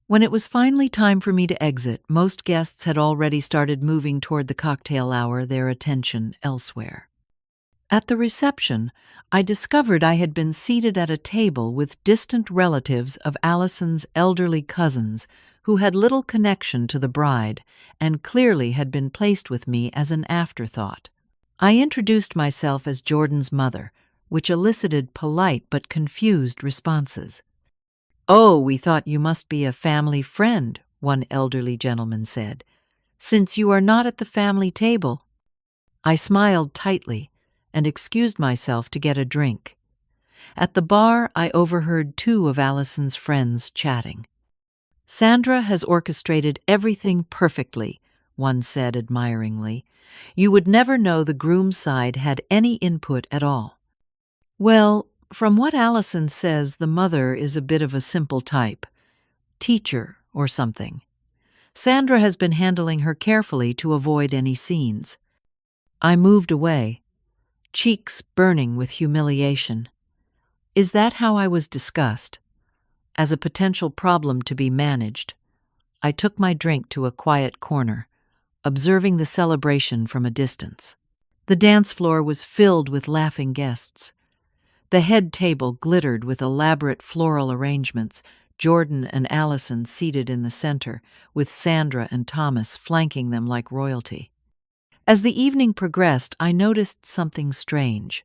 When it was finally time for me to exit, most guests had already started moving toward the cocktail hour, their attention elsewhere. At the reception, I discovered I had been seated at a table with distant relatives of Allison's elderly cousins who had little connection to the bride and clearly had been placed with me as an afterthought. I introduced myself as Jordan's mother, which elicited polite but confused responses. "Oh, we thought you must be a family friend," one elderly gentleman said, "since you are not at the family table." I smiled tightly and excused myself to get a drink. At the bar, I overheard 2 of Allison's friends chatting. "Sandra has orchestrated everything perfectly," one said admiringly. "You would never know the groom's side had any input at all." "Well, from what Allison says, the mother is a bit of a simple type. Teacher or something. Sandra has been handling her carefully to avoid any scenes." I moved away, cheeks burning with humiliation. Is that how I was discussed? As a potential problem to be managed? I took my drink to a quiet corner, observing the celebration from a distance. The dance floor was filled with laughing guests. The head table glittered with elaborate floral arrangements, Jordan and Allison seated in the center, with Sandra and Thomas flanking them like royalty. As the evening progressed, I noticed something strange.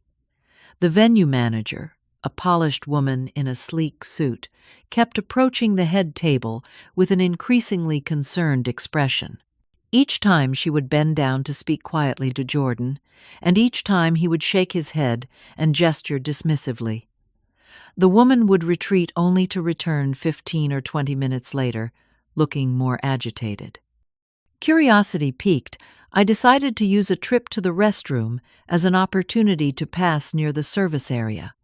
The venue manager, a polished woman in a sleek suit, kept approaching the head table with an increasingly concerned expression. Each time she would bend down to speak quietly to Jordan, and each time he would shake his head and gesture dismissively. The woman would retreat only to return 15 or 20 minutes later, looking more agitated. Curiosity piqued, I decided to use a trip to the restroom as an opportunity to pass near the service area.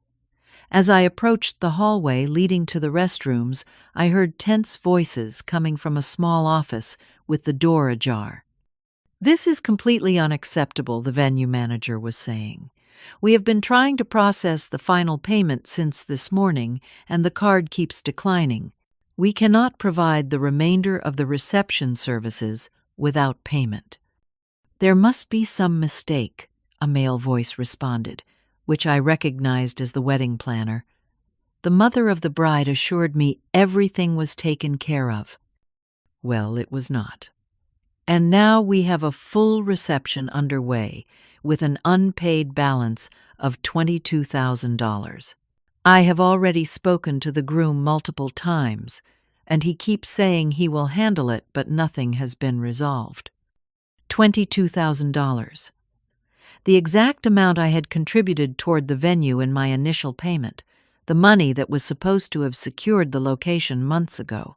As I approached the hallway leading to the restrooms, I heard tense voices coming from a small office with the door ajar. "This is completely unacceptable," the venue manager was saying. "We have been trying to process the final payment since this morning, and the card keeps declining. We cannot provide the remainder of the reception services without payment." "There must be some mistake," a male voice responded, which I recognized as the wedding planner. The mother of the bride assured me everything was taken care of. Well, it was not. And now we have a full reception underway with an unpaid balance of $22,000. I have already spoken to the groom multiple times, and he keeps saying he will handle it, but nothing has been resolved. $22,000. The exact amount I had contributed toward the venue in my initial payment, the money that was supposed to have secured the location months ago.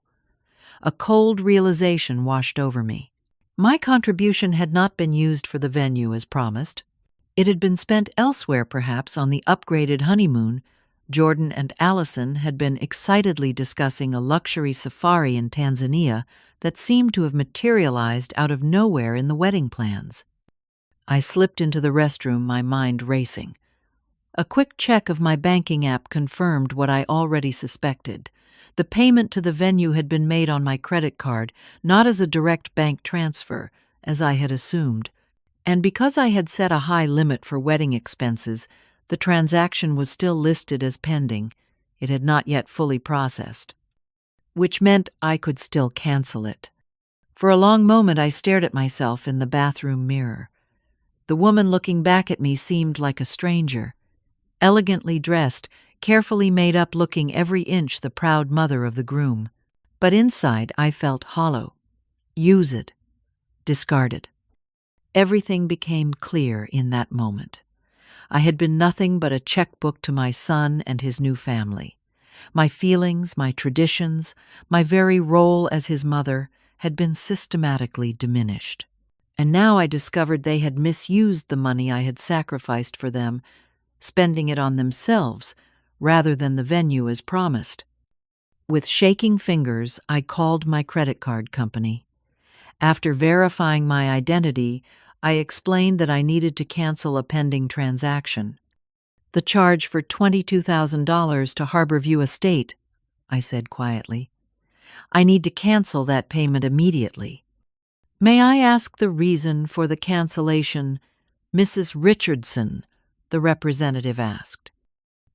A cold realization washed over me. My contribution had not been used for the venue as promised. It had been spent elsewhere, perhaps on the upgraded honeymoon. Jordan and Allison had been excitedly discussing a luxury safari in Tanzania that seemed to have materialized out of nowhere in the wedding plans. I slipped into the restroom, my mind racing. A quick check of my banking app confirmed what I already suspected. The payment to the venue had been made on my credit card, not as a direct bank transfer, as I had assumed. And because I had set a high limit for wedding expenses, the transaction was still listed as pending. It had not yet fully processed, which meant I could still cancel it. For a long moment I stared at myself in the bathroom mirror. The woman looking back at me seemed like a stranger. Elegantly dressed, carefully made up, looking every inch the proud mother of the groom. But inside I felt hollow, used, discarded. Everything became clear in that moment. I had been nothing but a checkbook to my son and his new family. My feelings, my traditions, my very role as his mother had been systematically diminished. And now I discovered they had misused the money I had sacrificed for them, spending it on themselves rather than the venue as promised. With shaking fingers, I called my credit card company. After verifying my identity, I explained that I needed to cancel a pending transaction. "The charge for $22,000 to Harborview Estate," I said quietly. "I need to cancel that payment immediately." "May I ask the reason for the cancellation, Mrs. Richardson?" the representative asked.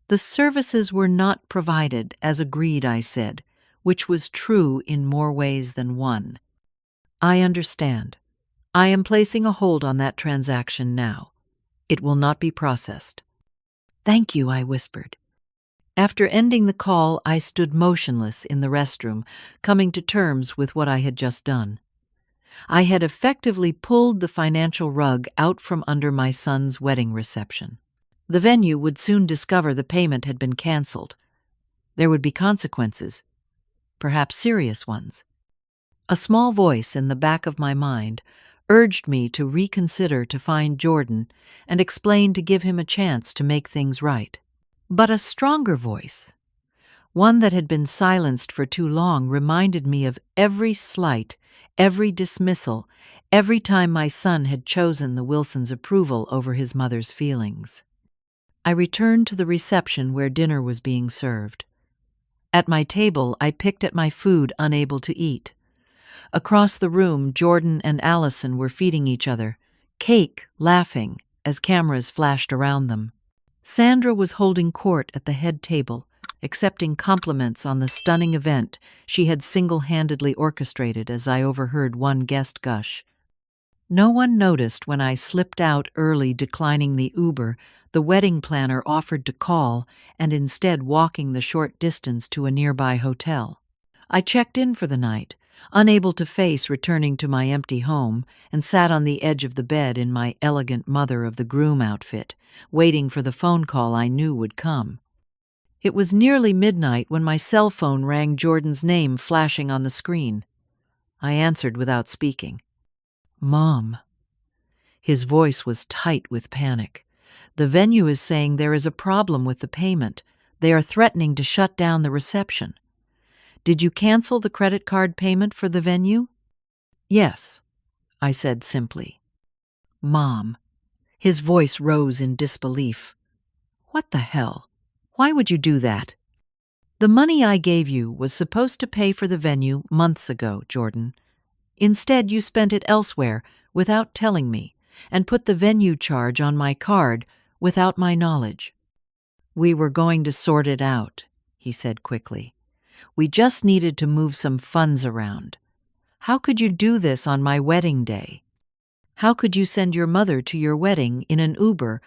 "The services were not provided as agreed," I said, which was true in more ways than one. "I understand. I am placing a hold on that transaction now. It will not be processed." "Thank you," I whispered. After ending the call, I stood motionless in the restroom, coming to terms with what I had just done. I had effectively pulled the financial rug out from under my son's wedding reception. The venue would soon discover the payment had been canceled. There would be consequences, perhaps serious ones. A small voice in the back of my mind urged me to reconsider, to find Jordan, and explain, to give him a chance to make things right. But a stronger voice, one that had been silenced for too long, reminded me of every slight, every dismissal, every time my son had chosen the Wilsons' approval over his mother's feelings. I returned to the reception where dinner was being served. At my table, I picked at my food, unable to eat. Across the room, Jordan and Allison were feeding each other, cake, laughing, as cameras flashed around them. Sandra was holding court at the head table, accepting compliments on the stunning event she had single-handedly orchestrated, as I overheard one guest gush. No one noticed when I slipped out early, declining the Uber The wedding planner offered to call and instead walking the short distance to a nearby hotel. I checked in for the night, unable to face returning to my empty home, and sat on the edge of the bed in my elegant mother of the groom outfit, waiting for the phone call I knew would come. It was nearly midnight when my cell phone rang, Jordan's name flashing on the screen. I answered without speaking. "Mom." His voice was tight with panic. "The venue is saying there is a problem with the payment. They are threatening to shut down the reception. Did you cancel the credit card payment for the venue?" "Yes," I said simply. "Mom." His voice rose in disbelief. "What the hell? Why would you do that?" "The money I gave you was supposed to pay for the venue months ago, Jordan. Instead, you spent it elsewhere without telling me and put the venue charge on my card without my knowledge." "We were going to sort it out," he said quickly. "We just needed to move some funds around. How could you do this on my wedding day? How could you send your mother to your wedding in an Uber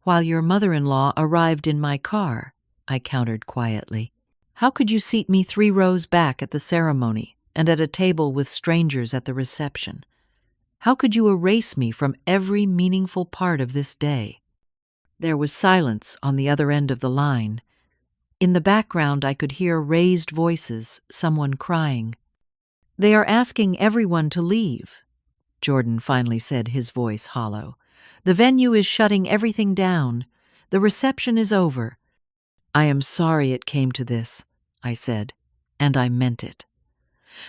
while your mother-in-law arrived in my car?" I countered quietly. "How could you seat me 3 rows back at the ceremony and at a table with strangers at the reception? How could you erase me from every meaningful part of this day?" There was silence on the other end of the line. In the background, I could hear raised voices, someone crying. "They are asking everyone to leave," Jordan finally said, his voice hollow. "The venue is shutting everything down. The reception is over." "I am sorry it came to this," I said, and I meant it.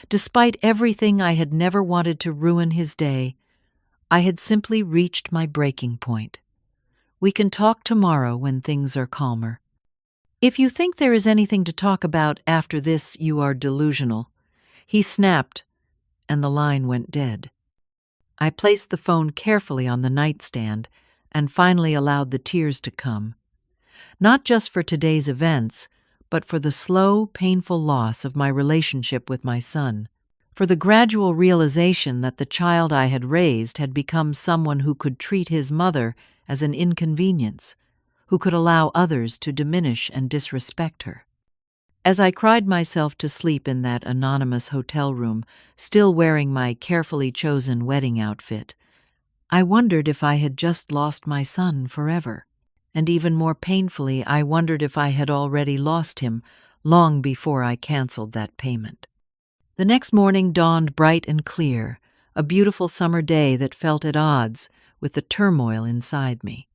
Despite everything, I had never wanted to ruin his day. I had simply reached my breaking point. "We can talk tomorrow when things are calmer." "If you think there is anything to talk about after this, you are delusional." He snapped, and the line went dead. I placed the phone carefully on the nightstand and finally allowed the tears to come. Not just for today's events, but for the slow, painful loss of my relationship with my son, for the gradual realization that the child I had raised had become someone who could treat his mother as an inconvenience, who could allow others to diminish and disrespect her. As I cried myself to sleep in that anonymous hotel room, still wearing my carefully chosen wedding outfit, I wondered if I had just lost my son forever. And even more painfully, I wondered if I had already lost him long before I canceled that payment. The next morning dawned bright and clear, a beautiful summer day that felt at odds with the turmoil inside me.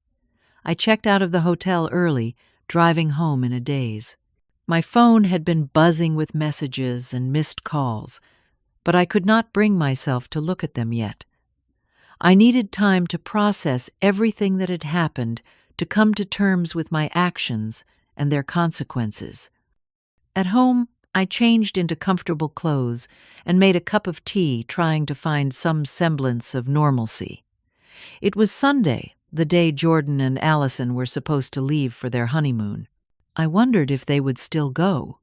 I checked out of the hotel early, driving home in a daze. My phone had been buzzing with messages and missed calls, but I could not bring myself to look at them yet. I needed time to process everything that had happened, to come to terms with my actions and their consequences. At home, I changed into comfortable clothes and made a cup of tea, trying to find some semblance of normalcy. It was Sunday, the day Jordan and Allison were supposed to leave for their honeymoon. I wondered if they would still go,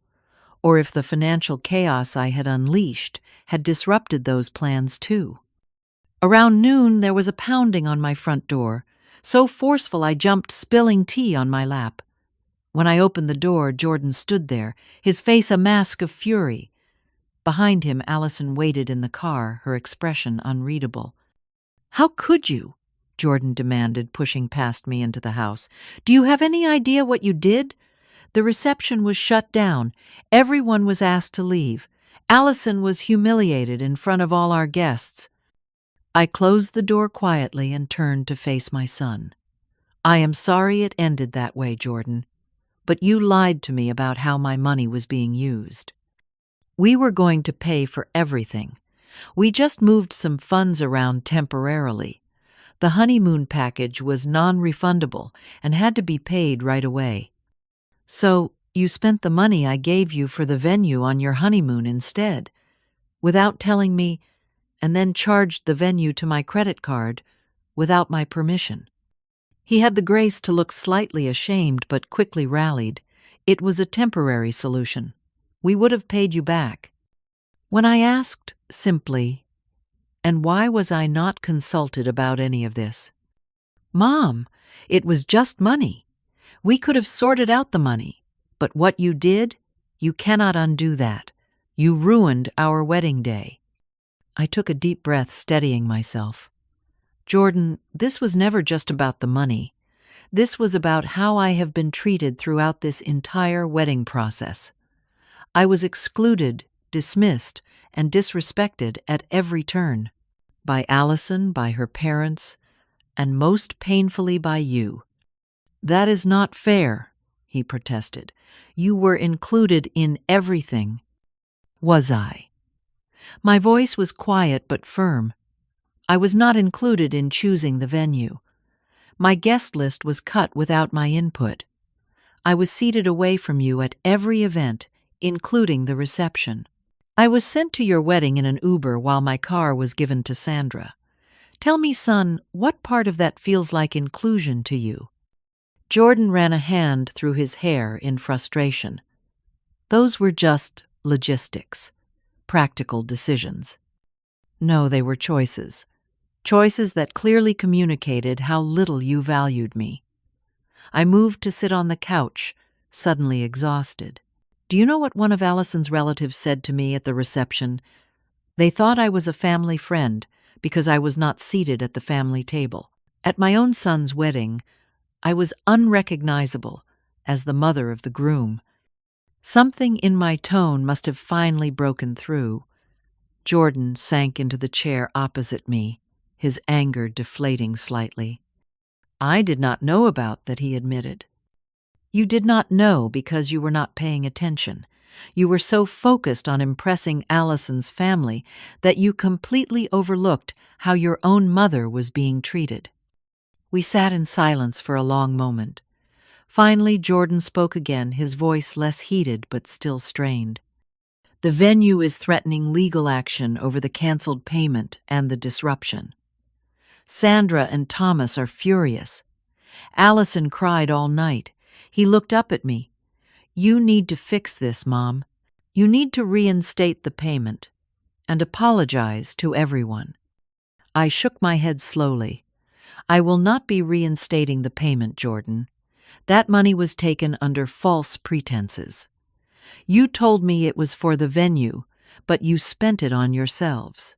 or if the financial chaos I had unleashed had disrupted those plans too. Around noon, there was a pounding on my front door, so forceful I jumped, spilling tea on my lap. When I opened the door, Jordan stood there, his face a mask of fury. Behind him, Allison waited in the car, her expression unreadable. "How could you?" Jordan demanded, pushing past me into the house. "Do you have any idea what you did? The reception was shut down. Everyone was asked to leave. Allison was humiliated in front of all our guests." I closed the door quietly and turned to face my son. "I am sorry it ended that way, Jordan, but you lied to me about how my money was being used. We were going to pay for everything. We just moved some funds around temporarily. The honeymoon package was non-refundable and had to be paid right away. So you spent the money I gave you for the venue on your honeymoon instead, without telling me, and then charged the venue to my credit card without my permission." He had the grace to look slightly ashamed, but quickly rallied. "It was a temporary solution. We would have paid you back." When I asked, simply, "And why was I not consulted about any of this?" "Mom, It was just money. We could have sorted out the money. But what you did, you cannot undo that. You ruined our wedding day." I took a deep breath, steadying myself. "Jordan, this was never just about the money. This was about how I have been treated throughout this entire wedding process. I was excluded, dismissed, and disrespected at every turn. By Allison, by her parents, and most painfully by you." "That is not fair," he protested. "You were included in everything." Was I? My voice was quiet but firm. I was not included in choosing the venue. My guest list was cut without my input. I was seated away from you at every event, including the reception. I was sent to your wedding in an Uber while my car was given to Sandra. Tell me, son, what part of that feels like inclusion to you?" Jordan ran a hand through his hair in frustration. "Those were just logistics, practical decisions. No, they were choices. Choices that clearly communicated how little you valued me." I moved to sit on the couch, suddenly exhausted. "Do you know what one of Allison's relatives said to me at the reception? They thought I was a family friend because I was not seated at the family table. At my own son's wedding, I was unrecognizable as the mother of the groom. Something in my tone must have finally broken through." Jordan sank into the chair opposite me, his anger deflating slightly. "I did not know about that," he admitted. "You did not know because you were not paying attention. You were so focused on impressing Allison's family that you completely overlooked how your own mother was being treated." We sat in silence for a long moment. Finally, Jordan spoke again, his voice less heated but still strained. "The venue is threatening legal action over the canceled payment and the disruption. Sandra and Thomas are furious. Allison cried all night. He looked up at me. You need to fix this, Mom. You need to reinstate the payment and apologize to everyone." I shook my head slowly. "I will not be reinstating the payment, Jordan. That money was taken under false pretenses. You told me it was for the venue, but you spent it on yourselves.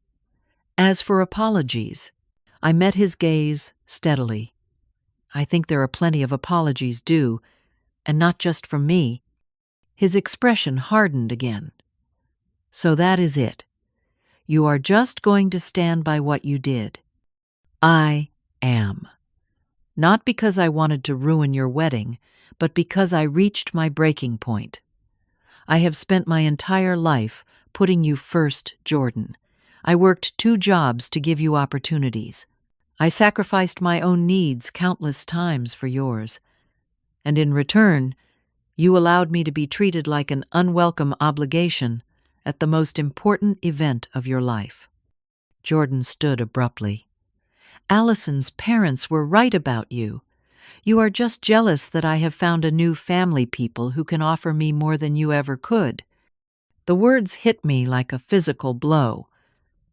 As for apologies," I met his gaze steadily. "I think there are plenty of apologies due, and not just from me." His expression hardened again. "So that is it. You are just going to stand by what you did." "I am. Not because I wanted to ruin your wedding, but because I reached my breaking point. I have spent my entire life putting you first, Jordan. I worked 2 jobs to give you opportunities. I sacrificed my own needs countless times for yours. And in return, you allowed me to be treated like an unwelcome obligation at the most important event of your life." Jordan stood abruptly. "Allison's parents were right about you. You are just jealous that I have found a new family people who can offer me more than you ever could." The words hit me like a physical blow,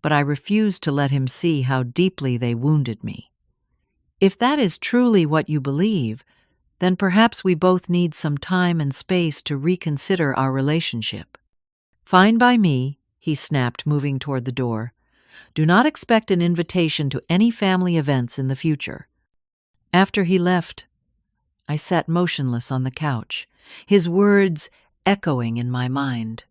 but I refused to let him see how deeply they wounded me. "If that is truly what you believe, then perhaps we both need some time and space to reconsider our relationship." "Fine by me," he snapped, moving toward the door. "Do not expect an invitation to any family events in the future." After he left, I sat motionless on the couch, his words echoing in my mind.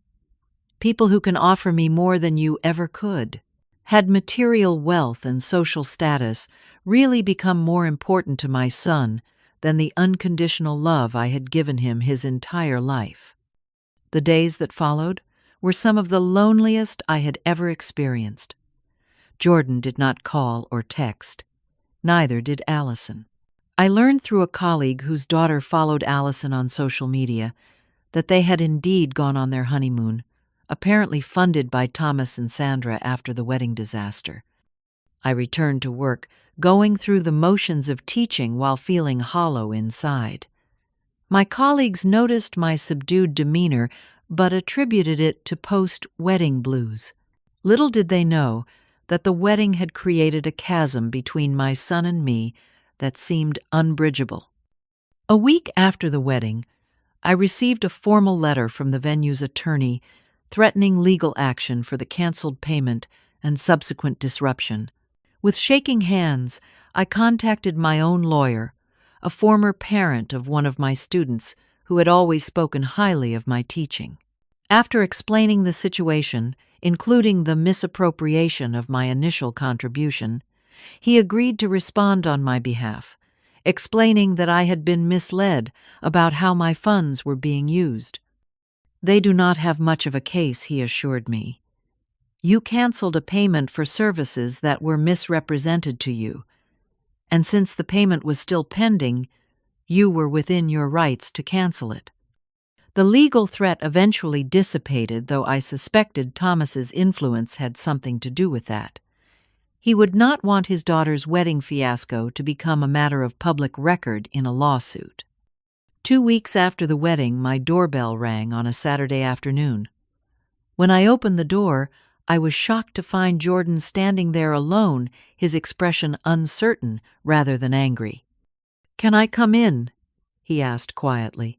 People who can offer me more than you ever could. Had material wealth and social status really become more important to my son than the unconditional love I had given him his entire life? The days that followed were some of the loneliest I had ever experienced. Jordan did not call or text. Neither did Allison. I learned through a colleague whose daughter followed Allison on social media that they had indeed gone on their honeymoon, apparently funded by Thomas and Sandra after the wedding disaster. I returned to work, going through the motions of teaching while feeling hollow inside. My colleagues noticed my subdued demeanor, but attributed it to post-wedding blues. Little did they know that the wedding had created a chasm between my son and me that seemed unbridgeable. A week after the wedding, I received a formal letter from the venue's attorney threatening legal action for the canceled payment and subsequent disruption. With shaking hands, I contacted my own lawyer, a former parent of one of my students who had always spoken highly of my teaching. After explaining the situation, including the misappropriation of my initial contribution, he agreed to respond on my behalf, explaining that I had been misled about how my funds were being used. "They do not have much of a case," he assured me. "You canceled a payment for services that were misrepresented to you, and since the payment was still pending, you were within your rights to cancel it." The legal threat eventually dissipated, though I suspected Thomas's influence had something to do with that. He would not want his daughter's wedding fiasco to become a matter of public record in a lawsuit. 2 weeks after the wedding, my doorbell rang on a Saturday afternoon. When I opened the door, I was shocked to find Jordan standing there alone, his expression uncertain rather than angry. "Can I come in?" he asked quietly.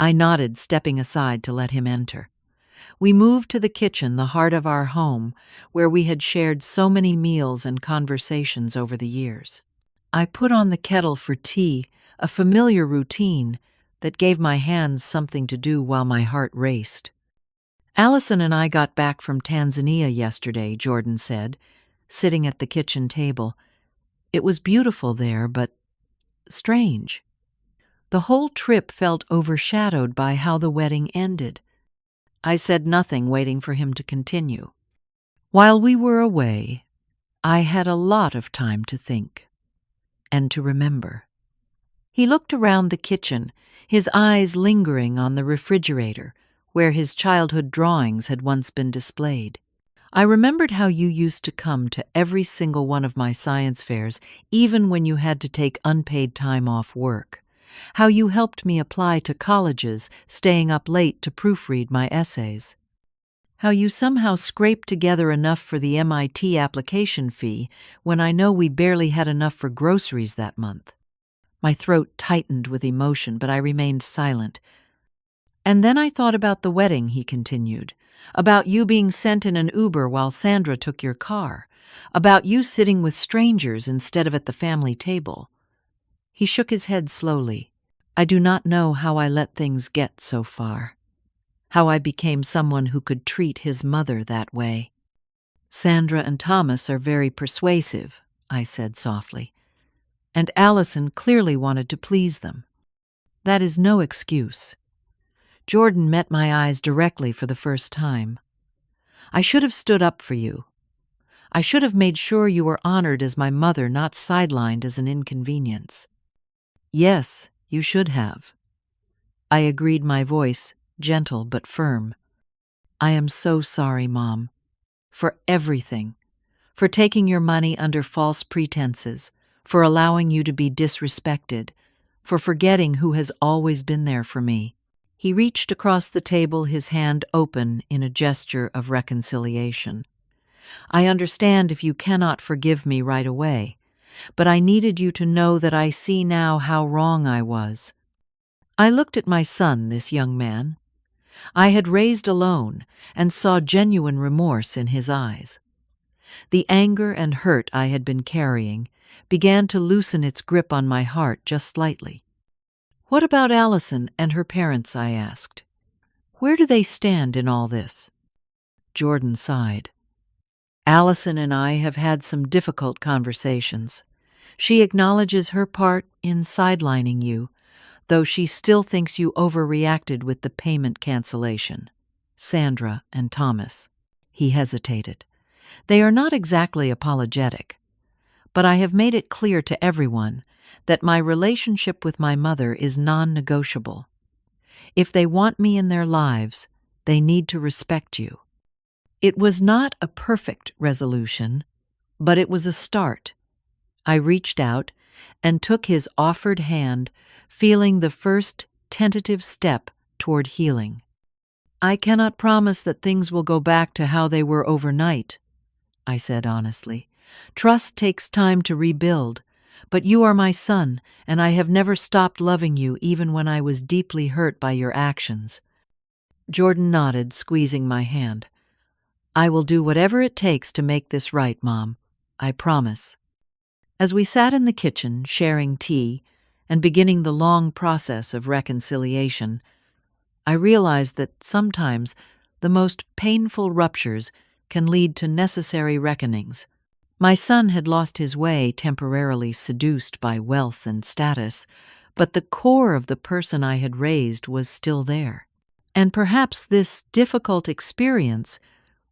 I nodded, stepping aside to let him enter. We moved to the kitchen, the heart of our home, where we had shared so many meals and conversations over the years. I put on the kettle for tea, a familiar routine that gave my hands something to do while my heart raced. "Allison and I got back from Tanzania yesterday," Jordan said, sitting at the kitchen table. "It was beautiful there, but strange. The whole trip felt overshadowed by how the wedding ended." I said nothing, waiting for him to continue. "While we were away, I had a lot of time to think and to remember." He looked around the kitchen, his eyes lingering on the refrigerator, where his childhood drawings had once been displayed. "I remembered how you used to come to every single one of my science fairs, even when you had to take unpaid time off work. How you helped me apply to colleges, staying up late to proofread my essays. How you somehow scraped together enough for the MIT application fee when I know we barely had enough for groceries that month." My throat tightened with emotion, but I remained silent. "And then I thought about the wedding," he continued, "about you being sent in an Uber while Sandra took your car, about you sitting with strangers instead of at the family table." He shook his head slowly. "I do not know how I let things get so far. How I became someone who could treat his mother that way." "Sandra and Thomas are very persuasive," I said softly, "and Allison clearly wanted to please them. That is no excuse." Jordan met my eyes directly for the first time. "I should have stood up for you. I should have made sure you were honored as my mother, not sidelined as an inconvenience." "Yes, you should have." I agreed, my voice gentle but firm. "I am so sorry, Mom, for everything, for taking your money under false pretenses, for allowing you to be disrespected, for forgetting who has always been there for me." He reached across the table, his hand open in a gesture of reconciliation. "I understand if you cannot forgive me right away, but I needed you to know that I see now how wrong I was." I looked at my son, this young man, I had raised alone, and saw genuine remorse in his eyes. The anger and hurt I had been carrying began to loosen its grip on my heart just slightly. "What about Allison and her parents?" I asked. "Where do they stand in all this?" Jordan sighed. "Allison and I have had some difficult conversations. She acknowledges her part in sidelining you, though she still thinks you overreacted with the payment cancellation. Sandra and Thomas." He hesitated. "They are not exactly apologetic, but I have made it clear to everyone that my relationship with my mother is non-negotiable. If they want me in their lives, they need to respect you." It was not a perfect resolution, but it was a start. I reached out and took his offered hand, feeling the first tentative step toward healing. "I cannot promise that things will go back to how they were overnight," I said honestly. "Trust takes time to rebuild, But you are my son, and I have never stopped loving you even when I was deeply hurt by your actions." Jordan nodded, squeezing my hand. "I will do whatever it takes to make this right, Mom. I promise." As we sat in the kitchen, sharing tea, and beginning the long process of reconciliation, I realized that sometimes the most painful ruptures can lead to necessary reckonings. My son had lost his way, temporarily seduced by wealth and status, but the core of the person I had raised was still there. And perhaps this difficult experience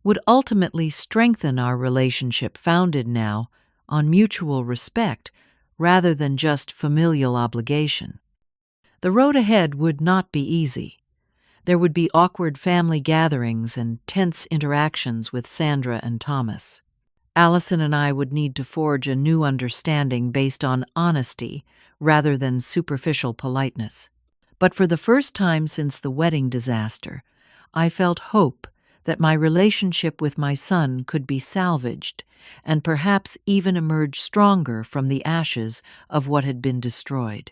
would ultimately strengthen our relationship, founded now on mutual respect rather than just familial obligation. The road ahead would not be easy. There would be awkward family gatherings and tense interactions with Sandra and Thomas. Allison and I would need to forge a new understanding based on honesty rather than superficial politeness. But for the first time since the wedding disaster, I felt hope that my relationship with my son could be salvaged and perhaps even emerge stronger from the ashes of what had been destroyed.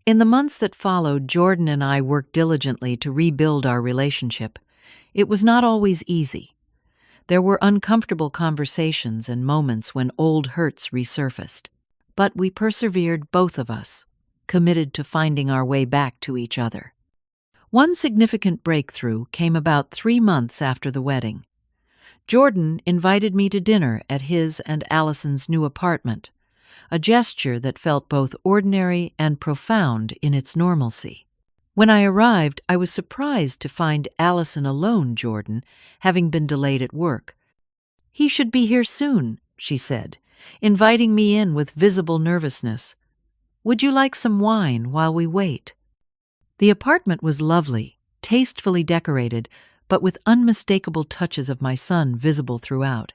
In the months that followed, Jordan and I worked diligently to rebuild our relationship. It was not always easy. There were uncomfortable conversations and moments when old hurts resurfaced. But we persevered, both of us, committed to finding our way back to each other. One significant breakthrough came about 3 months after the wedding. Jordan invited me to dinner at his and Allison's new apartment, a gesture that felt both ordinary and profound in its normalcy. When I arrived, I was surprised to find Allison alone, Jordan, having been delayed at work. "He should be here soon," she said, inviting me in with visible nervousness. "Would you like some wine while we wait?" The apartment was lovely, tastefully decorated, but with unmistakable touches of my son visible throughout.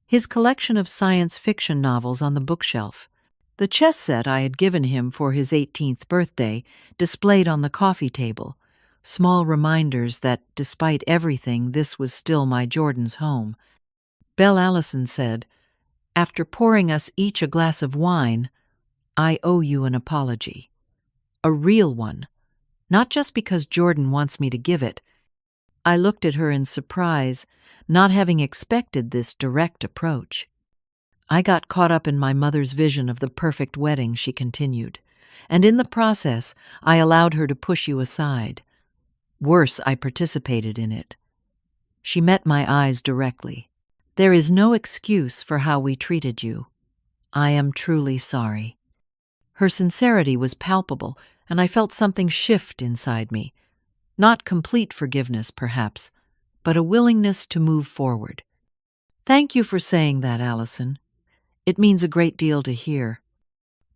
His collection of science fiction novels on the bookshelf, the chess set I had given him for his 18th birthday displayed on the coffee table, small reminders that, despite everything, this was still my Jordan's home. Belle Allison said, "After pouring us each a glass of wine, I owe you an apology. A real one, not just because Jordan wants me to give it." I looked at her in surprise, not having expected this direct approach. "I got caught up in my mother's vision of the perfect wedding," she continued, "and in the process, I allowed her to push you aside. Worse, I participated in it." She met my eyes directly. "There is no excuse for how we treated you. I am truly sorry." Her sincerity was palpable, and I felt something shift inside me. Not complete forgiveness, perhaps, but a willingness to move forward. "Thank you for saying that, Allison. It means a great deal to hear.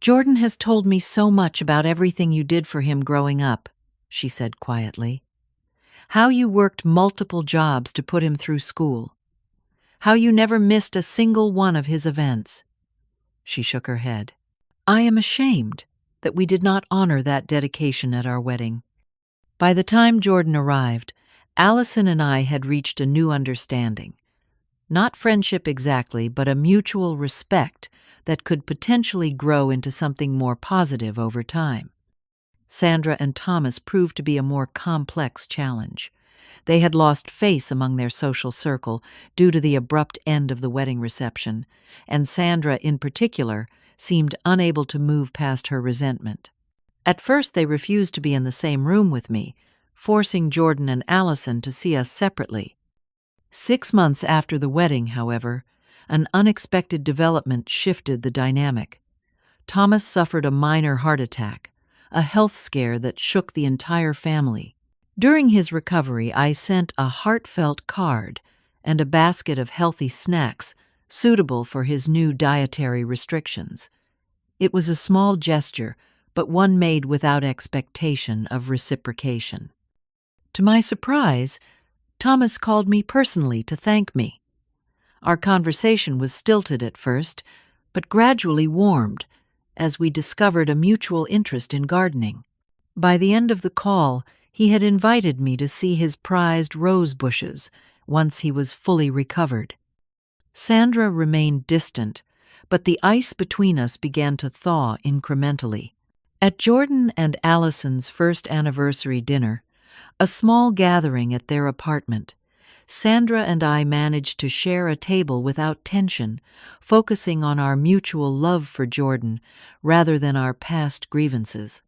Jordan has told me so much about everything you did for him growing up," she said quietly. "How you worked multiple jobs to put him through school. How you never missed a single one of his events." She shook her head. "I am ashamed that we did not honor that dedication at our wedding." By the time Jordan arrived, Allison and I had reached a new understanding. Not friendship exactly, but a mutual respect that could potentially grow into something more positive over time. Sandra and Thomas proved to be a more complex challenge. They had lost face among their social circle due to the abrupt end of the wedding reception, and Sandra, in particular, seemed unable to move past her resentment. At first, they refused to be in the same room with me, forcing Jordan and Allison to see us separately. 6 months after the wedding, however, an unexpected development shifted the dynamic. Thomas suffered a minor heart attack, a health scare that shook the entire family. During his recovery, I sent a heartfelt card and a basket of healthy snacks suitable for his new dietary restrictions. It was a small gesture, but one made without expectation of reciprocation. To my surprise, Thomas called me personally to thank me. Our conversation was stilted at first, but gradually warmed as we discovered a mutual interest in gardening. By the end of the call, he had invited me to see his prized rose bushes once he was fully recovered. Sandra remained distant, but the ice between us began to thaw incrementally. At Jordan and Allison's first anniversary dinner, a small gathering at their apartment, Sandra and I managed to share a table without tension, focusing on our mutual love for Jordan rather than our past grievances.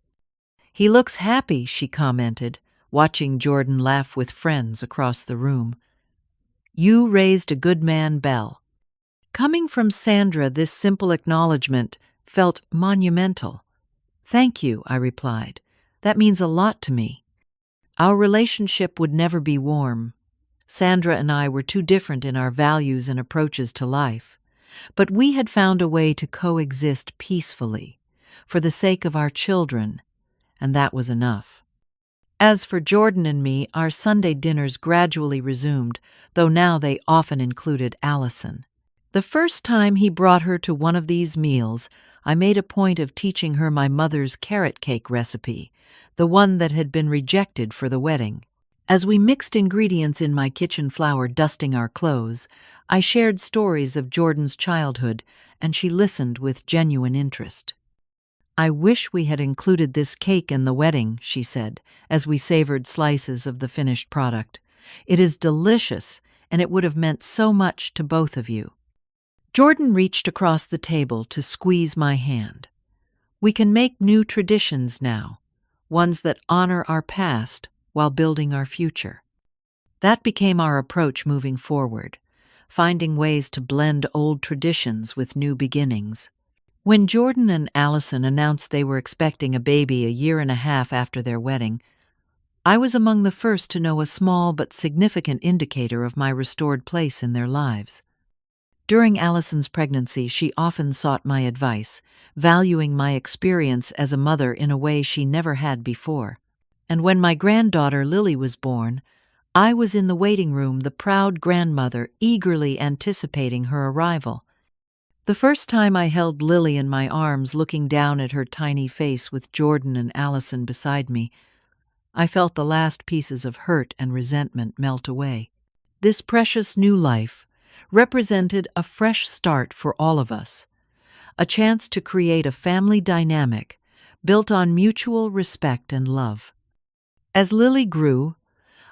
"He looks happy," she commented, watching Jordan laugh with friends across the room. "You raised a good man, Belle." Coming from Sandra, this simple acknowledgement felt monumental. "Thank you," I replied. "That means a lot to me." Our relationship would never be warm. Sandra and I were too different in our values and approaches to life, but we had found a way to coexist peacefully, for the sake of our children, and that was enough. As for Jordan and me, our Sunday dinners gradually resumed, though now they often included Allison. The first time he brought her to one of these meals, I made a point of teaching her my mother's carrot cake recipe, the one that had been rejected for the wedding. As we mixed ingredients in my kitchen flour dusting our clothes, I shared stories of Jordan's childhood, and she listened with genuine interest. "I wish we had included this cake in the wedding," she said, as we savored slices of the finished product. "It is delicious, and it would have meant so much to both of you." Jordan reached across the table to squeeze my hand. "We can make new traditions now, ones that honor our past while building our future." That became our approach moving forward, finding ways to blend old traditions with new beginnings. When Jordan and Allison announced they were expecting a baby a year and a half after their wedding, I was among the first to know a small but significant indicator of my restored place in their lives. During Allison's pregnancy, she often sought my advice, valuing my experience as a mother in a way she never had before. And when my granddaughter Lily was born, I was in the waiting room, the proud grandmother, eagerly anticipating her arrival. The first time I held Lily in my arms, looking down at her tiny face with Jordan and Allison beside me, I felt the last pieces of hurt and resentment melt away. This precious new life represented a fresh start for all of us, a chance to create a family dynamic built on mutual respect and love. As Lily grew,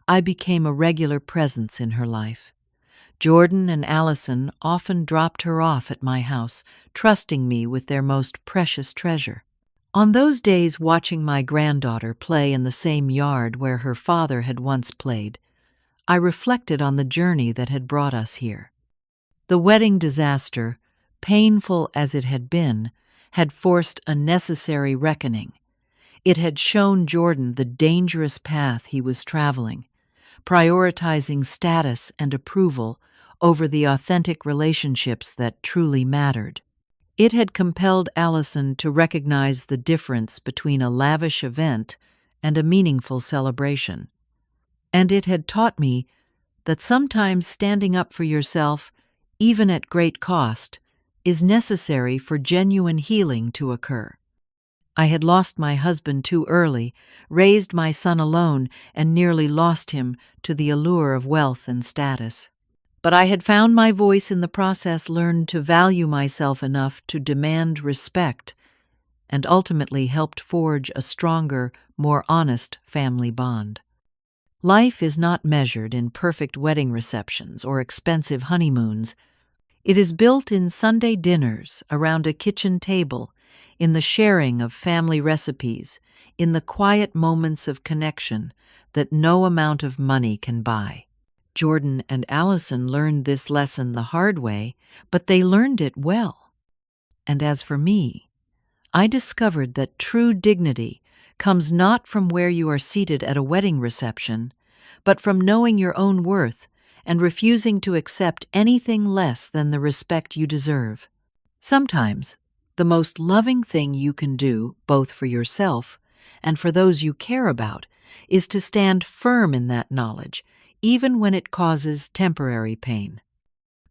I became a regular presence in her life. Jordan and Allison often dropped her off at my house, trusting me with their most precious treasure. On those days, watching my granddaughter play in the same yard where her father had once played, I reflected on the journey that had brought us here. The wedding disaster, painful as it had forced a necessary reckoning. It had shown Jordan the dangerous path he was traveling, prioritizing status and approval over the authentic relationships that truly mattered. It had compelled Allison to recognize the difference between a lavish event and a meaningful celebration. And it had taught me that sometimes standing up for yourself, even at great cost, is necessary for genuine healing to occur. I had lost my husband too early, raised my son alone, and nearly lost him to the allure of wealth and status. But I had found my voice in the process, learned to value myself enough to demand respect, and ultimately helped forge a stronger, more honest family bond. Life is not measured in perfect wedding receptions or expensive honeymoons. It is built in Sunday dinners around a kitchen table, in the sharing of family recipes, in the quiet moments of connection that no amount of money can buy. Jordan and Allison learned this lesson the hard way, but they learned it well. And as for me, I discovered that true dignity comes not from where you are seated at a wedding reception, but from knowing your own worth and refusing to accept anything less than the respect you deserve. Sometimes, the most loving thing you can do, both for yourself and for those you care about, is to stand firm in that knowledge, even when it causes temporary pain.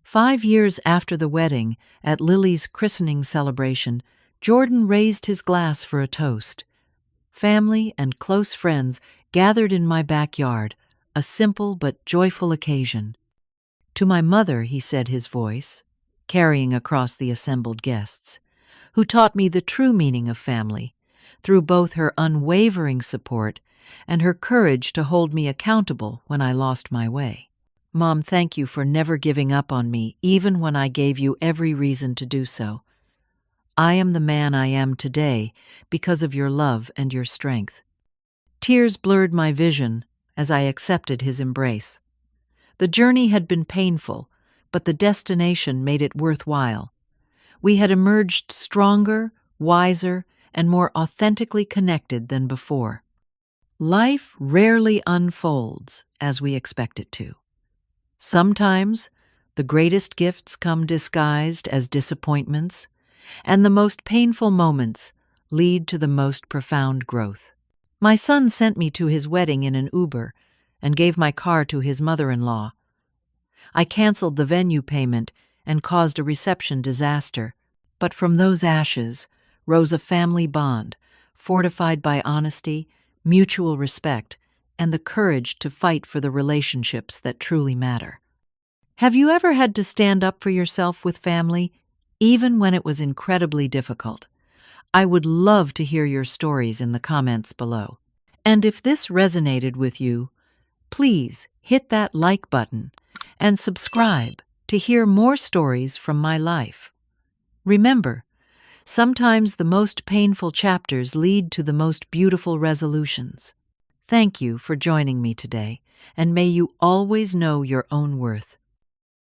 5 years after the wedding, at Lily's christening celebration, Jordan raised his glass for a toast. Family and close friends gathered in my backyard, a simple but joyful occasion. "To my mother," he said, his voice carrying across the assembled guests, who taught me the true meaning of family through both her unwavering support and her courage to hold me accountable when I lost my way. Mom, thank you for never giving up on me, even when I gave you every reason to do so. I am the man I am today because of your love and your strength. Tears blurred my vision as I accepted his embrace. The journey had been painful, but the destination made it worthwhile. We had emerged stronger, wiser, and more authentically connected than before. Life rarely unfolds as we expect it to. Sometimes, the greatest gifts come disguised as disappointments, and the most painful moments lead to the most profound growth. My son sent me to his wedding in an Uber and gave my car to his mother-in-law. I canceled the venue payment and caused a reception disaster, but from those ashes rose a family bond, fortified by honesty, mutual respect, and the courage to fight for the relationships that truly matter. Have you ever had to stand up for yourself with family, even when it was incredibly difficult? I would love to hear your stories in the comments below. And if this resonated with you, please hit that like button and subscribe to hear more stories from my life. Remember, sometimes the most painful chapters lead to the most beautiful resolutions. Thank you for joining me today, and may you always know your own worth.